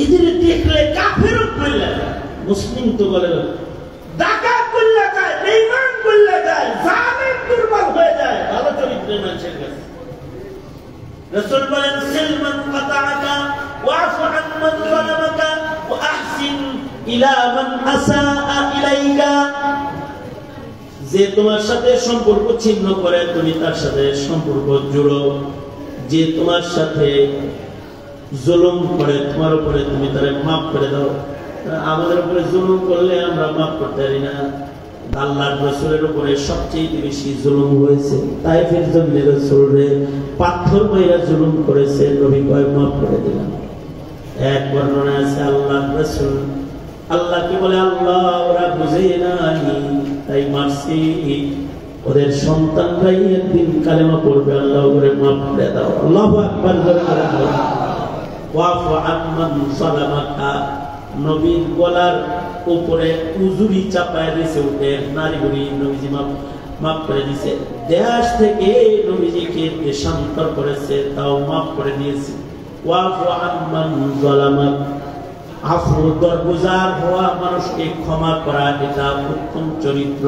এদের দেখলে কাফেরও বললে, মুসলিম তো বলে ডাকাত বললে যায়, বেঈমান বললে যায়, জালেম দুর্বল হয়ে যায় ভালো চরিত্রের মানুষের কাছে। রাসূল বলেন সিলমান কাতাআকা ওয়াফু আম্মান যালামাকা ওয়া আহসিন ইলা মান আসাআ ইলাইকা, যে তোমার সাথে সম্পর্ক ছিন্ন করে তুমি তার সাথে সম্পর্ক জুড়ো, যে তোমার সাথে জুলুম করে তোমার উপরে তুমি তারে মাফ করে দাও। আমাদের উপরে জুলুম করলে আমরা মাফ করতে পারি না, আল্লাহর রাসূলের উপরে সবচেয়ে বেশি জুলুম হয়েছে। তায়েফের জমিনে রাসূলরে পাথর মাইরা জুলুম করেছে, নবী কয় মাফ করে দিলাম। এক বর্ণনা আছে আল্লাহর রাসূল আল্লাহকে বলে আল্লাহ ওরা বুঝে নাই তাই মারছি, ওদের সন্তানরাই একদিন কালেমা পড়বে, আল্লাহ ওরে মাফ করে দাও। আল্লাহু আকবার জোরে করে বলেন। ওয়াফু আম্মান যালামাকা, নবীর গলার উপরে উজুরি চাপায় দিয়েছে, উঠে নারী বুড়ি নবীজি মাফ করে দিয়েছে। দেশ থেকে নবীজিকে দেশান্তর করেছে, তাও মাফ করে দিয়েছে। ওয়াফু আম্মান যালামাক, আফু দরগুজার হওয়া, মানুষকে ক্ষমা করা, এটা উত্তম চরিত্র।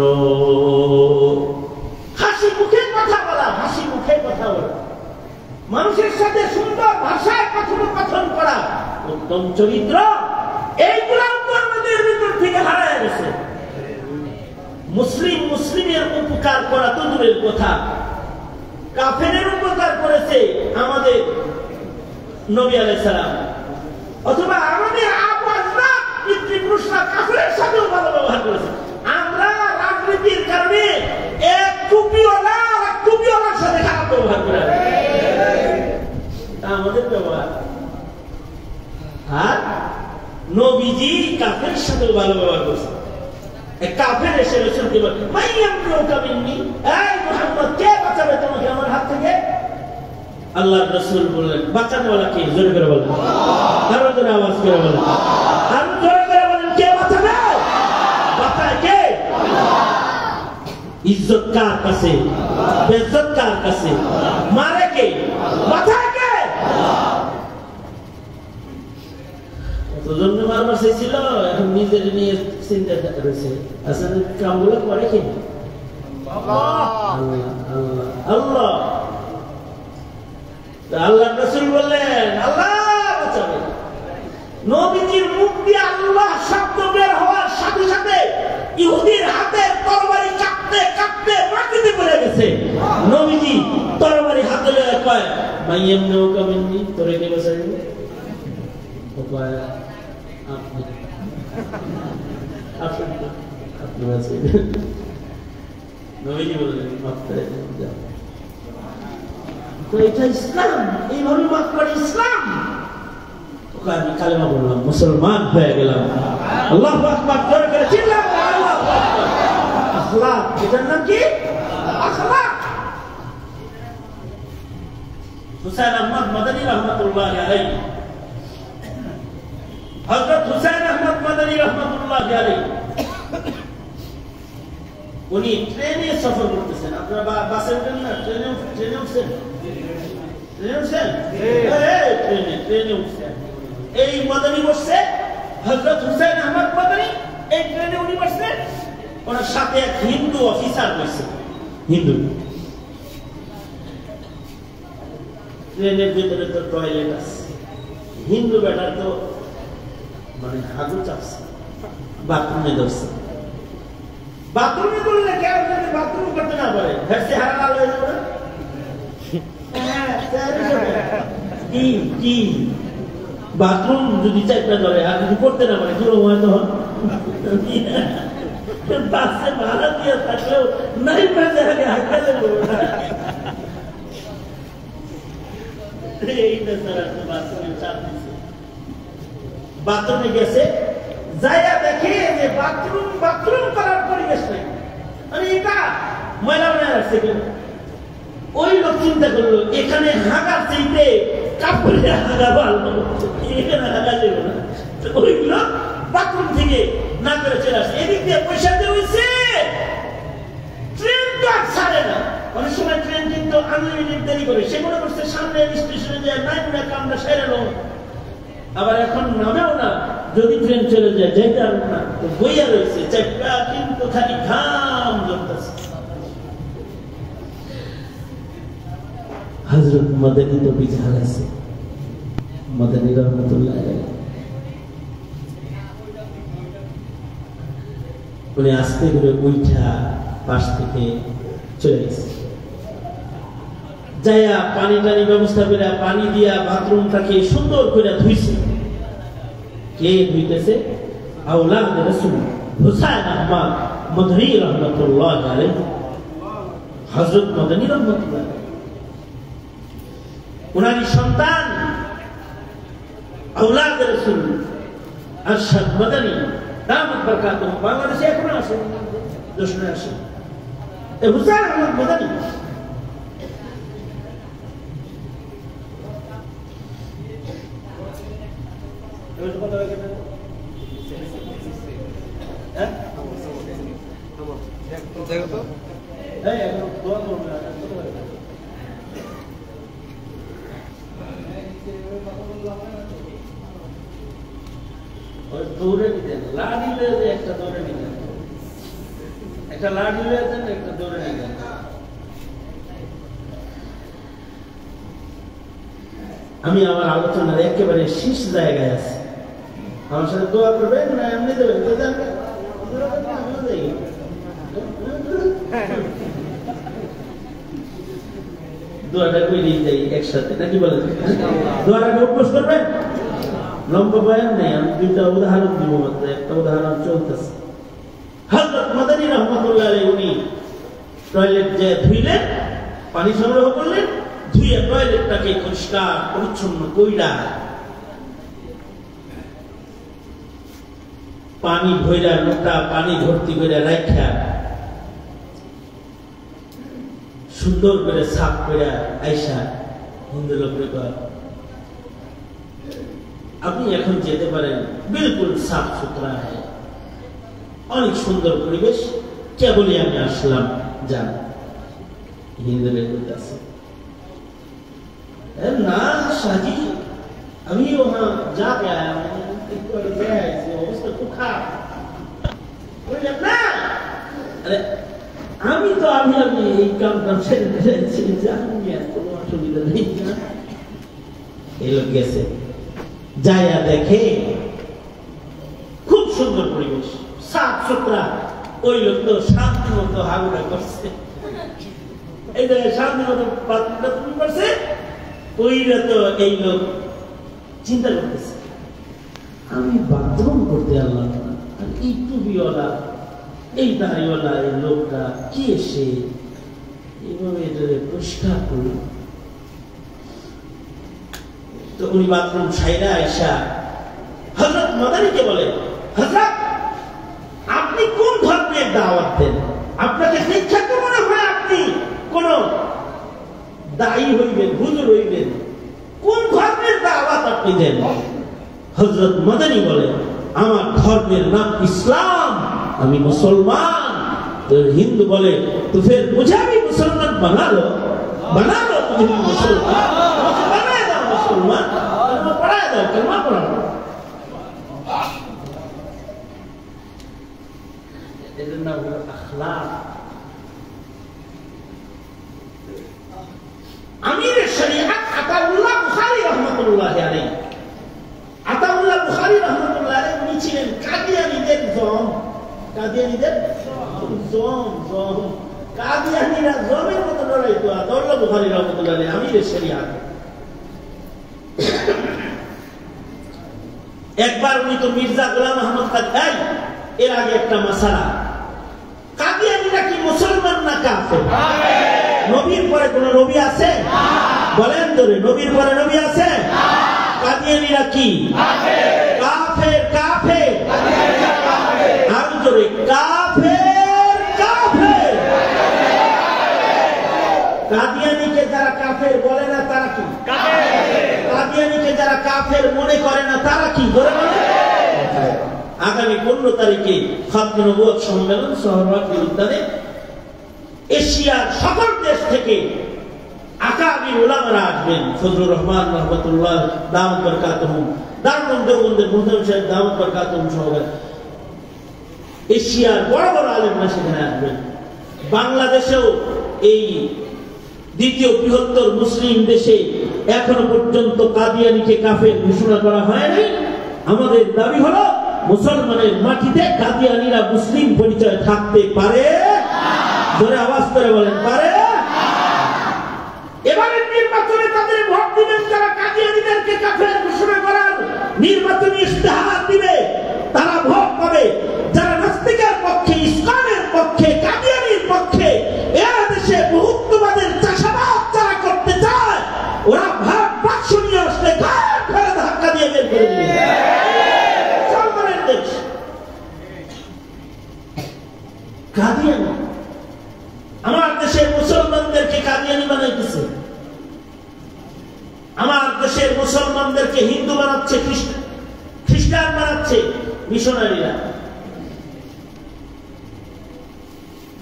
হাসি মুখে কথা বলা, হাসি মুখে কথা বলা, মানুষের সাথে সুন্দর ভাষায় কথোপকথন করা উত্তম চরিত্র। এইগুলো আমাদের ভিতর থেকে হারায় গেছে। মুসলিমের উপকার করা তো দূরের কথা, কাফেরের উপকার করেছে আমাদের নবী আলাইহিস সালাম, অথবা আমাদের আব্বাসরা পিতৃপুরুষরা কাফেরের সাথেও ভালো ব্যবহার করেছে। আমরা রাজনীতির কারণে এক টুপিওয়ালা আর টুপিওয়ালার সাথে খারাপ ব্যবহার করে আমাদের ব্যবহার। আর নবীজি কাফের সাথে ভালো ব্যবহার করছে। কাফের এসে রসুলকে বলে মাইয়ামরুকা মিন্নি, এই মুহাম্মদ কে বাঁচাবে তোমাকে আমার হাত থেকে? আল্লাহর রাসূল বললেন বাঁচানোওয়ালা কে? জোরে করে বলেন, আরো জোরে আওয়াজ করে বলেন, আরো জোরে করে বলেন, কে বাঁচাবে? বাঁচায় কে? ইজ্জত কার কাছে? বেইজ্জত কার কাছে? মারে কে? বাঁচায় কে? জন্য মারবার চাইছিল, এখন নিজের নিয়ে চিন্তা করেছে। আসলে কামগুলো করে কি? আল্লাহ। আল্লাহ রাসূল বললেন আল্লাহ বাঁচাবে। নবীজির মুখ দিয়ে আল্লাহ শব্দ বের হওয়ার সাথে সাথে ইহুদির হাতে তরবারি কাঁপতে কাঁপতে মাটিতে পড়ে গেছে। নবীজি তরবারি হাতে লয়ে কয় মাইয়ামরুকা মিন্নি, তোরে কে বাঁচাবে? ও কয় আপনি নবীজি বললেন মাফ করে যাও। তো এটা ইসলাম, এইভাবে মাফ করে ইসলাম। ওকে আমি কালেমা বললাম, মুসলমান হয়ে গেলাম। আল্লাহু আকবার জোরে করে চিল্লাও আল্লাহু আকবার। আখলাক, এটার নাম কি? আখলাক। হুসাইন আহমদ মাদানী রহমাতুল্লাহি আলাইহি, হযরত হুসাইন আহমদ মাদানী রহমাতুল্লাহি আলাইহি উনি ট্রেনে সফর করতেছেন। আপনারা বাসে উঠেন না, ট্রেনে উঠছেন? ট্রেনে উঠছেন। এই মাদানী বসছে, হযরত হুসাইন আহমদ মাদানী এই ট্রেনে উনি বসছে, ওনার সাথে এক হিন্দু অফিসার বসছে। হিন্দু ট্রেনের ভিতরে তো টয়লেট আছে, হিন্দু বেটার তো মানে হাগু চাপছে, বাথরুমে ধরছে। বাথরুমে করলে কেউ যদি বাথরুম করতে না পারে ভেসে হারা লাল হয়ে যাবে। কি বাথরুম যদি চাইটা ধরে আর যদি করতে না পারে কিরকম হয় তখন? বাসে ভাড়া দিয়ে থাকলেও নাই ভেসে আগে হাঁটালে বাথরুমে গেছে, যাইয়া দেখে যে বাথরুম করার পরিবেশ নেই, মানে এটা ময়লা বানায় রাখছে কেন। ওই লোক চিন্তা করলো এখানে হাগার চাইতে কাপড়ে হাগা ভালো, এখানে হাগা যাবে না। ওই লোক বাথরুম থেকে না করে চলে আসে। এদিক দিয়ে পয়সা দিয়ে হয়েছে, ট্রেন তো আর ছাড়ে না। অনেক সময় ট্রেন কিন্তু আনলিমিটেড দেরি করে, সে মনে করছে সামনে স্টেশনে যায় নাই না কামটা সেরালো, আবার এখন নামেও না, যদি ট্রেন চলে যায় যেতে আর না, বইয়া রয়েছে চাপটা, কিন্তু খালি ঘাম জমতেছে। হযরত মাদানী তো বিজা হারাইছে, মাদানী রহমাতুল্লাহ আলাইহি উনি আস্তে করে উঠা পাশ থেকে চলে গেছে, যাইয়া পানি টানি ব্যবস্থা করে পানি দিয়া বাথরুমটাকে সুন্দর করে ধুইছে। কে ধুইতেছে? আওলাদ রাসূল হুসাইন আহমদ মাদানী রহমাতুল্লাহ আলাইহি, হযরত মাদানী রহমাতুল্লাহ উনারই সন্তান আওলাদ রাসূল আরশাদ মাদানী দামাত বরকাতুহু বাংলাদেশে এখনো আছে, দর্শনে আসে। এই হুসাইন আহমদ মাদানী দৌড়ে নিতেন, লাঠি লয়ে একটা দৌড়ে নিতেন, একটা লাঠি লয়ে দেন, একটা দৌড়ে নিতেন। আমি আমার আলোচনার একেবারে শেষ জায়গায় আছি, আমার সাথে দোয়া করবেন না এমনি দেবেন? দোয়াটা কইলেই যাই একসাথে, নাকি বলেন? দোয়াটাকে অভ্যাস করবেন। লম্বা বয়ান নেই, আমি দুইটা উদাহরণ দিব মাত্র, একটা উদাহরণ চলতেছে। হযরত মাদানী রহমাতুল্লাহ আলাইহি উনি টয়লেট যে ধুইলেন, পানি সংগ্রহ করলেন, ধুইয়া টয়লেটটাকে পরিষ্কার পরিচ্ছন্ন কইরা পানি ভইরা লোকটা পানি ভর্তি করে রাখা সুন্দর করে সাফ করে আইসা হিন্দু লোকরে কয় আপনি এখন যেতে পারেন, বিলকুল সাফ সুতরা, অনেক সুন্দর পরিবেশ, কেবলই আমি আসলাম, যান। হিন্দুদের বলতেছে না শাহজি আমি ওখানে যা আয়া, অবস্থা খুব খারাপ। বললাম না আরে আমি তো আমি এই কামটা ছেড়ে দিয়েছি, কোনো অসুবিধা নেই। এই লোক গেছে, যাইয়া দেখে খুব সুন্দর পরিবেশ, সাফ সুতরা। ওই লোক তো শান্তি মতো হাগুড়া করছে, এই জায়গায় শান্তি মতো বাথরুম করছে। ওইটা তো এই লোক চিন্তা করতেছে আমি বাথরুম করতে আল্লাহ আর এই টুপিওয়ালা এই দাড়িওয়ালা এই লোকটা কি এসে এইভাবে এটারে পরিষ্কার করল। তো উনি বাথরুম সাইরা আইসা হযরত মাদানীকে বলে, হযরত আপনি কোন ধর্মের দাওয়াত দেন? আপনাকে শিক্ষা তো মনে হয় আপনি কোন দায়ী হইবেন, হুজুর হইবেন, কোন ধর্মের দাওয়াত আপনি দেন? হযরত মাদানী বলে, আমার ধর্মের নাম ইসলাম, আমি মুসলমান। তো হিন্দু বলে, তো ফের मुझे भी मुसलमान बना लो तुझे भी मुसलमान बनाए दो, मुसलमान कलमा पढ़ाए दो, कलमा पढ़ा दो। এদের নাম হলো আখলাক। আমির শরীয়ত আতাউল্লাহ বুখারী রাহমাতুল্লাহি আলাইহি, আতাউল্লাহ বুখারী রাহমাতুল্লাহি আলাইহি উনি ছিলেন কাদিয়ানীদের জম। কাদিয়ানীদের জম কাদিয়ানীরা জমের মতো লড়াইতো। আতাউল্লাহ বুখারী রাহমাতুল্লাহি আলাইহি আমির শরীয়ত। একবার উনি তো মির্জা গোলাম আহমদ কাদিয়ানী, এর আগে একটা মাসালা, কাদিয়ানীরা কি মুসলমান না কাফের? নবীর পরে কোন নবী আছে? বলেন ধরে, নবীর পরে নবী আছে? কাদিয়ানীরা কি কাফের? কাফের আর জোরে কাফের কাফের। কাদিয়ানীকে যারা কাফের বলে না তারা কি কাদিয়ানীকে যারা কাফের মনে করে না তারা কি ধরে বলে? আগামী 15 তারিখে খাতমে নবুয়ত সম্মেলন সোহরাওয়ার্দী উদ্যানে এশিয়ার সকল দেশ থেকে আকাবির উলামারা আসবেন। ফজলুর রহমান রাহমাতুল্লাহ দাওয়াত বরকাতুহুম, দারুল দেওবন্দের মুহতামিম সাহেব দাওয়াত বরকাতুহুম সহ এশিয়ার বড় বড় আলেমরা সেখানে আসবেন। বাংলাদেশেও এই দ্বিতীয় বৃহত্তর মুসলিম দেশে এখনো পর্যন্ত কাদিয়ানীকে কাফের ঘোষণা করা হয়নি। আমাদের দাবি হলো মুসলমানের মাটিতে কাদিয়ানীরা মুসলিম পরিচয় থাকতে পারে। ধরে আওয়াজ করে বলেন, পারে। এবারের নির্বাচনে তাদের ভোট দিবেন যারা কাদিয়ানীদেরকে কাফের ঘোষণা করার নির্বাচনী ইশতেহার দিবে, তারা ভোট পাবে। যারা নাস্তিকের পক্ষে, ইসলামের পক্ষে, কাদিয়ানীর পক্ষে, এরা দেশে বহুত্ববাদের চাষাবাদ যারা করতে চায়, ওরা ভাগ বাক্স নিয়ে আসলে ঘরে ধাক্কা দিয়ে বের করে দিবে। মুসলমানের দেশ কাদিয়ানী, আমার দেশের মুসলমানদেরকে কাদিয়ানী বানাইতেছে, আমার দেশের মুসলমানদেরকে হিন্দু বানাচ্ছে, খ্রিস্টান বানাচ্ছে মিশনারিরা।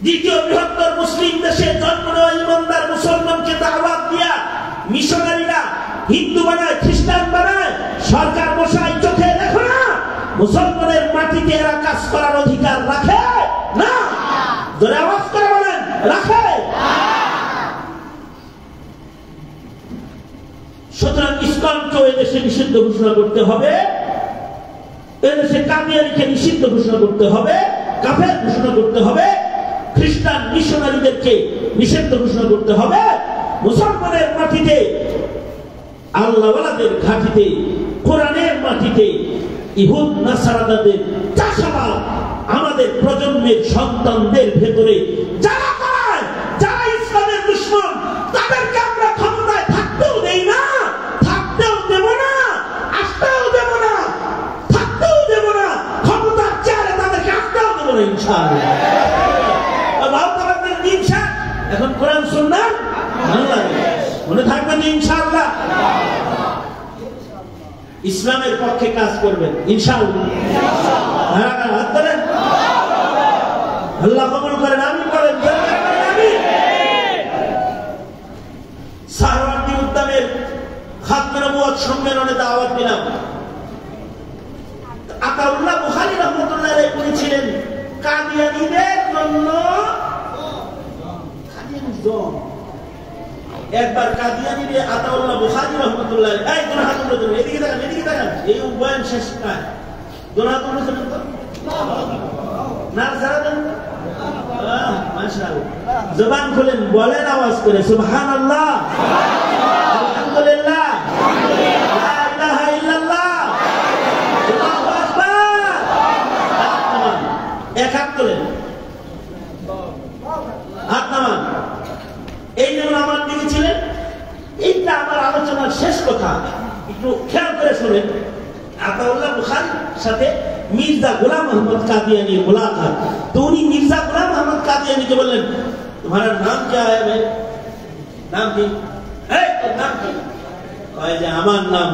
দ্বিতীয় বৃহত্তর মুসলিম দেশে জন্ম নেওয়া ইমানদার মুসলমানকে দাওয়াত দিয়া মিশনারিরা হিন্দু বানায়, খ্রিস্টান বানায়। সরকার মশাই চোখে দেখো না, মুসলমানের মাটিতে এরা কাজ করার অধিকার রাখে না। ধরে আওয়াজ করে বলেন, রাখে। সুতরাং ইসলামকেও এদেশে নিষিদ্ধ ঘোষণা করতে হবে, এদেশে কাদিয়ানীকে নিষিদ্ধ ঘোষণা করতে হবে, কাফের ঘোষণা করতে হবে, খ্রিস্টান মিশনারিদেরকে নিষিদ্ধ ঘোষণা করতে হবে। মুসলমানের মাটিতে, আল্লাহওয়ালাদের ঘাটিতে, কোরআনের মাটিতে ইহুদ নাসারাদের চাষাবাদ আমাদের প্রজন্মের সন্তানদের ভেতরে যারা করায়, যারা ইসলামের দুশমন, তাদেরকে আমরা ক্ষমতায় থাকতেও দেই না, থাকতেও দেব না, আসতেও দেব না, থাকতেও দেব না, ক্ষমতার চেয়ারে তাদেরকে আসতেও দেব না ইনশাআল্লাহ। এখন কোরআন সুন্নাহ মনে থাকবে যে ইনশাআল্লাহ ইসলামের পক্ষে কাজ করবেন ইনশাআল্লাহ। হাত ধরেন, আল্লাহ কবুল করেন, আমিন করেন। সোহরাওয়ার্দী উদ্যানের খাতমে নবুয়ত সম্মেলনে দাওয়াত দিলাম। আতাউল্লাহ বুখারী রাহমাতুল্লাহ আলাইহি উনি ছিলেন কাদিয়ানীদের জন্য একবার কাদিয়ানীরে আতাউল্লাহ বুখারী রাহমাতুল্লাহ আলাইহি, এই কোন হাত তুলে এদিকে তাকান, এদিকে তাকান, এই বয়ান শেষ কাজ কোন হাত তুলে তো না সারা দেন। মাশাআল্লাহ, জবান খুলেন, বলেন আওয়াজ করে সুবহানাল্লাহ, আলহামদুলিল্লাহ, লা ইলাহা ইল্লাল্লাহ, আল্লাহু আকবার। এক হাত তুলেন, আলোচনার শেষ কথা একটু খেয়াল করে শুনেন। আতাউল্লাহ বুখারীর সাথে মির্জা গোলাম আহমদ কাদিয়ানির মুলাকাত। তো উনি মির্জা গোলাম আহমদ কাদিয়ানিকে বললেন, তোমার নাম क्या है भाई? नाम কি? এই তোর নাম কি? কয় যে আমার নাম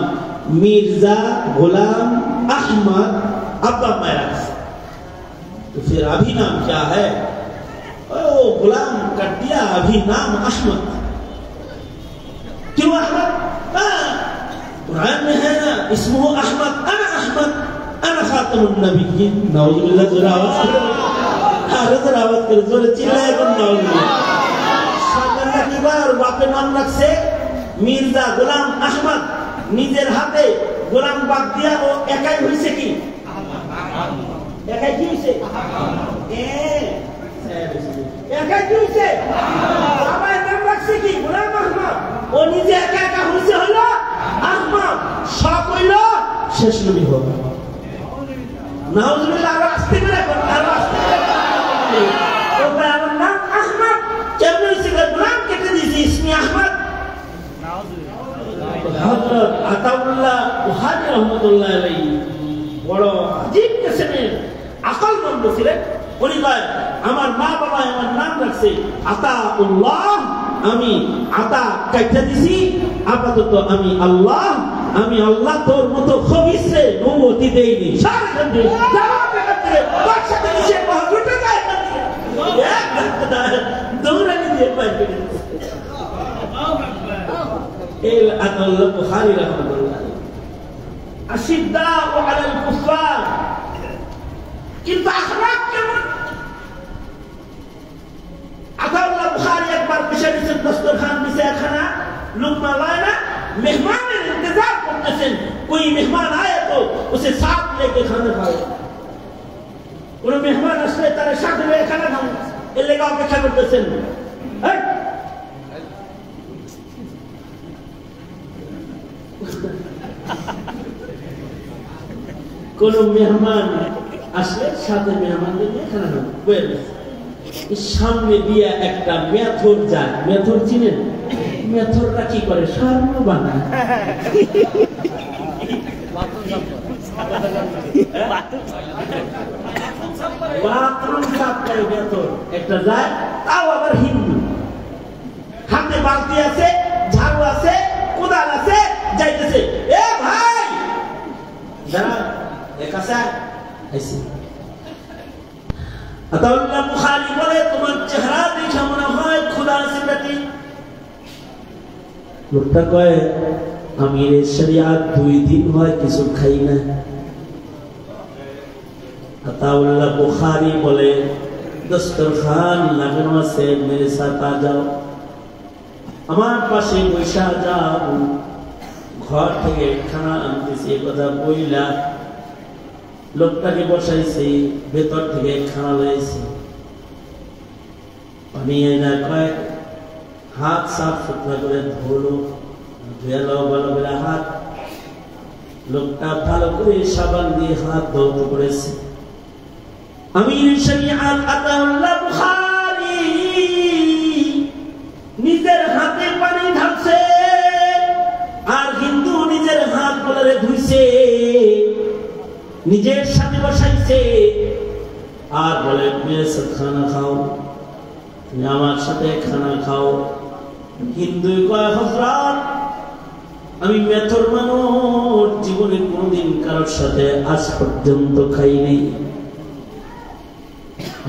मिर्जा गुलाम अहमद अब्बा मेरा। तो फिर अभी नाम क्या है? ओ गुलाम कर दिया, अभी नाम अहमद। क्यों अहमद? कुरान में है ना इसमो अहमद, अना खातमुन नबिय्यीन। नाउजुबिल्लाह। जरावत कर जोरे चिल्लाए तो नाउजुबिल्लाह। सामने की बार बापे नाम रखसे मिर्जा गुलाम अहमद, নিজের হাতে গোলাম বাদ দিয়া ও একাই হইছে কি? একাই কি হইছে? একাই কি হইছে? আমার নাম রাখছে কি? গোলাম আহমদ। ও নিজে একা একা হইছে হলো আহমদ। সব হইলো শেষ নবী হবে। নাউজুবিল্লাহ। আরো আস্তে করে বল, আরো আস্তে করে। ও ভাই আমার নাম আহমদ কেমন হইছে? গোলাম কেটে দিয়েছি ইসমি আহমদ। হযরত আতাউল্লাহ বুখারী রাহমাতুল্লাহ আলাইহি বড় আজীব কিসমের আকলমন্দ ছিলেন। উনি কয় আমার মা বাবা আমার নাম রাখছে আতাউল্লাহ, আমি আতা কাইটা দিছি, আপাতত আমি আল্লাহ। আমি আল্লাহ তোর মতো খবিসে নবুয়তি দেইনি। সারা দিন জবাব দিতে বাদশা দিছে মহজুটে যায় না। এক ঘন্টা দৌড়ানি দিয়ে পাই করে এই আতাউল্লাহ বুখারী রাহমাতুল্লাহ আশিদ্দাউ আলাল কুফার। কিন্তু আখলাক কেমন? আতাউল্লাহ বুখারী একবার বসে আছেন দস্তরখান বিছায়া, খানা লুকমা লায় না, মেহমানের ইন্তজার করতেছেন। कोई मेहमान आए तो उसे साथ लेके खाना खाओ। কোন মেহমান আসলে তার সাথে নিয়ে খানা খাও, এর লেগে অপেক্ষা করতেছেন। কোন মেহমান আসলে সাথে মেহমানদের নিয়ে খানা খাও। সামনে দিয়ে একটা মেথর যায়। মেথর চিনেন? মেথররা কি করে? স্বর্ণ বানায়। বাথরুম সাফ করে মেথর একটা যায়, তাও আবার হিন্দু। হাতে বালতি আছে, ঝাড়ু আছে, কোদাল আছে, যাইতেছে। এ ভাই যারা একাসা আইসি। আতাউল্লাহ বুখারী বলে তোমার চেহারা দেখে মনে হয় খোদা আছে নাকি? লোকটা কয় আমি এই শরিয়াত 2 দিন হয় কিছু খাই না। আতাউল্লাহ বুখারী বলে দস্তরখান লাগানো আছে, মেরে সাথ আ যাও, আমার পাশে বসা যাও। ঘর থেকে খানা আনতেছি কথা বইলা লোকটাকে বসাইছি, ভেতর থেকে খানা লাইছি। পানি এনে কয় হাত সাফ সুতরা করে ধুলো, ধুয়ে লাও ভালো করে হাত। লোকটা ভালো করে সাবান দিয়ে হাত ধৌত করেছে। আমির শরিয়াত আতাউল্লাহ বুখারী নিজের হাতে পানি ঢালছে, আর হিন্দু নিজের হাত গুলোরে ধুইছে, নিজের সাথে বসাইছে, আর বলে মেরে সাথে খানা খাও, আমার সাথে খানা খাও। হিন্দু কয় হযরত আমি মেথর মানুষ, জীবনে কোনদিন কারোর সাথে আজ পর্যন্ত খাই নাই।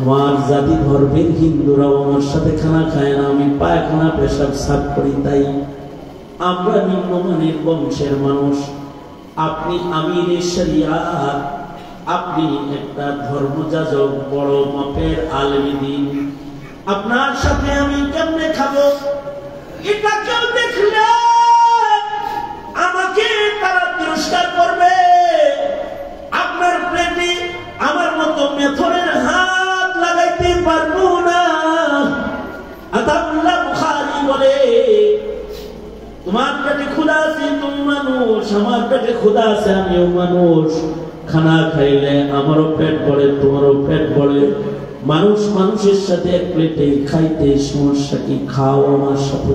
আমার জাতি ধর্মের হিন্দুরাও আমার সাথে খানা খায় না, আমি পায়খানা পেশাব সাফ করি। তাই আমরা নিম্নমানের বংশের মানুষ। আপনি আমিরে শরিয়াত, আপনি একটা ধর্মযাজক, বড় মাপের আলেম দ্বীন, আপনার সাথে আমি কেমনে খাবো? এটা কেউ দেখলে আমাকে তারা তিরস্কার করবে। আপনার প্লেটে আমার মতো মেথরের হাত লাগাইতে পারবো না। আতাউল্লাহ বুখারী বলে তোমার পেটে ক্ষুধা আছে, তুমি মানুষ, আমার পেটে ক্ষুধা আছে, আমিও মানুষ। খানা খাইলে আমারও পেট ভরে, তোমারও পেট ভরে। মানুষ মানুষের সাথে এক প্লেটে খাইতে সমস্যা কি? খাও আমার সাথে।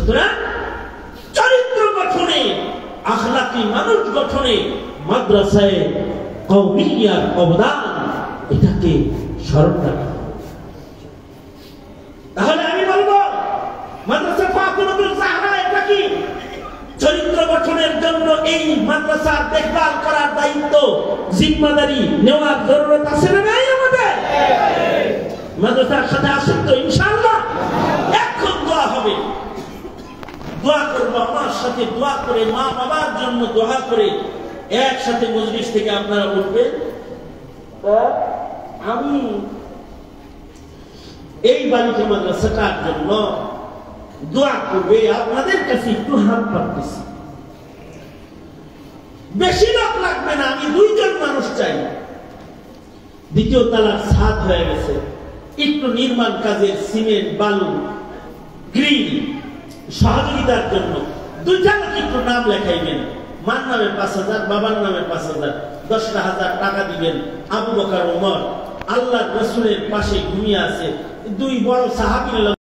সুতরাং চরিত্র গঠনে, আখলাকি মানুষ গঠনে মাদ্রাসায় কওমিয়ার অবদান, এটাকে স্মরণ রাখা। তাহলে আমি বলবো মাদ্রাসা ফাতিমাতুল জাহরা এটা কি? চরিত্র গঠনের জন্য এই মাদ্রাসার দেখভাল করার দায়িত্ব, জিম্মাদারি নেওয়ার জরুরত আছে না নাই আমাদের? মাদ্রাসার সাথে আসুন তো ইনশাআল্লাহ। এখন দোয়া হবে, দোয়া করবো আমার সাথে, দোয়া করে মা বাবার জন্য দোয়া করে একসাথে মজলিস থেকে আপনারা উঠবেন। আমি এই বালিকা মাদ্রাসাটার জন্য দোয়া করবে, আপনাদের কাছে একটু হাত পাচ্ছি। বেশি লোক লাগবে না, আমি 2 জন মানুষ চাই। দ্বিতীয় তলার ছাদ হয়ে গেছে, একটু নির্মাণ কাজের সিমেন্ট, বালু, গ্রিল সহযোগিতার জন্য 2টা লোক একটু নাম লেখাইবেন। মার নামে 5,000, বাবার নামে 5,000, 10,000 টাকা দিবেন। আবু বকর ওমর আল্লাহর রাসূলের পাশে ঘুমিয়ে আছে, 2 বড় সাহাবী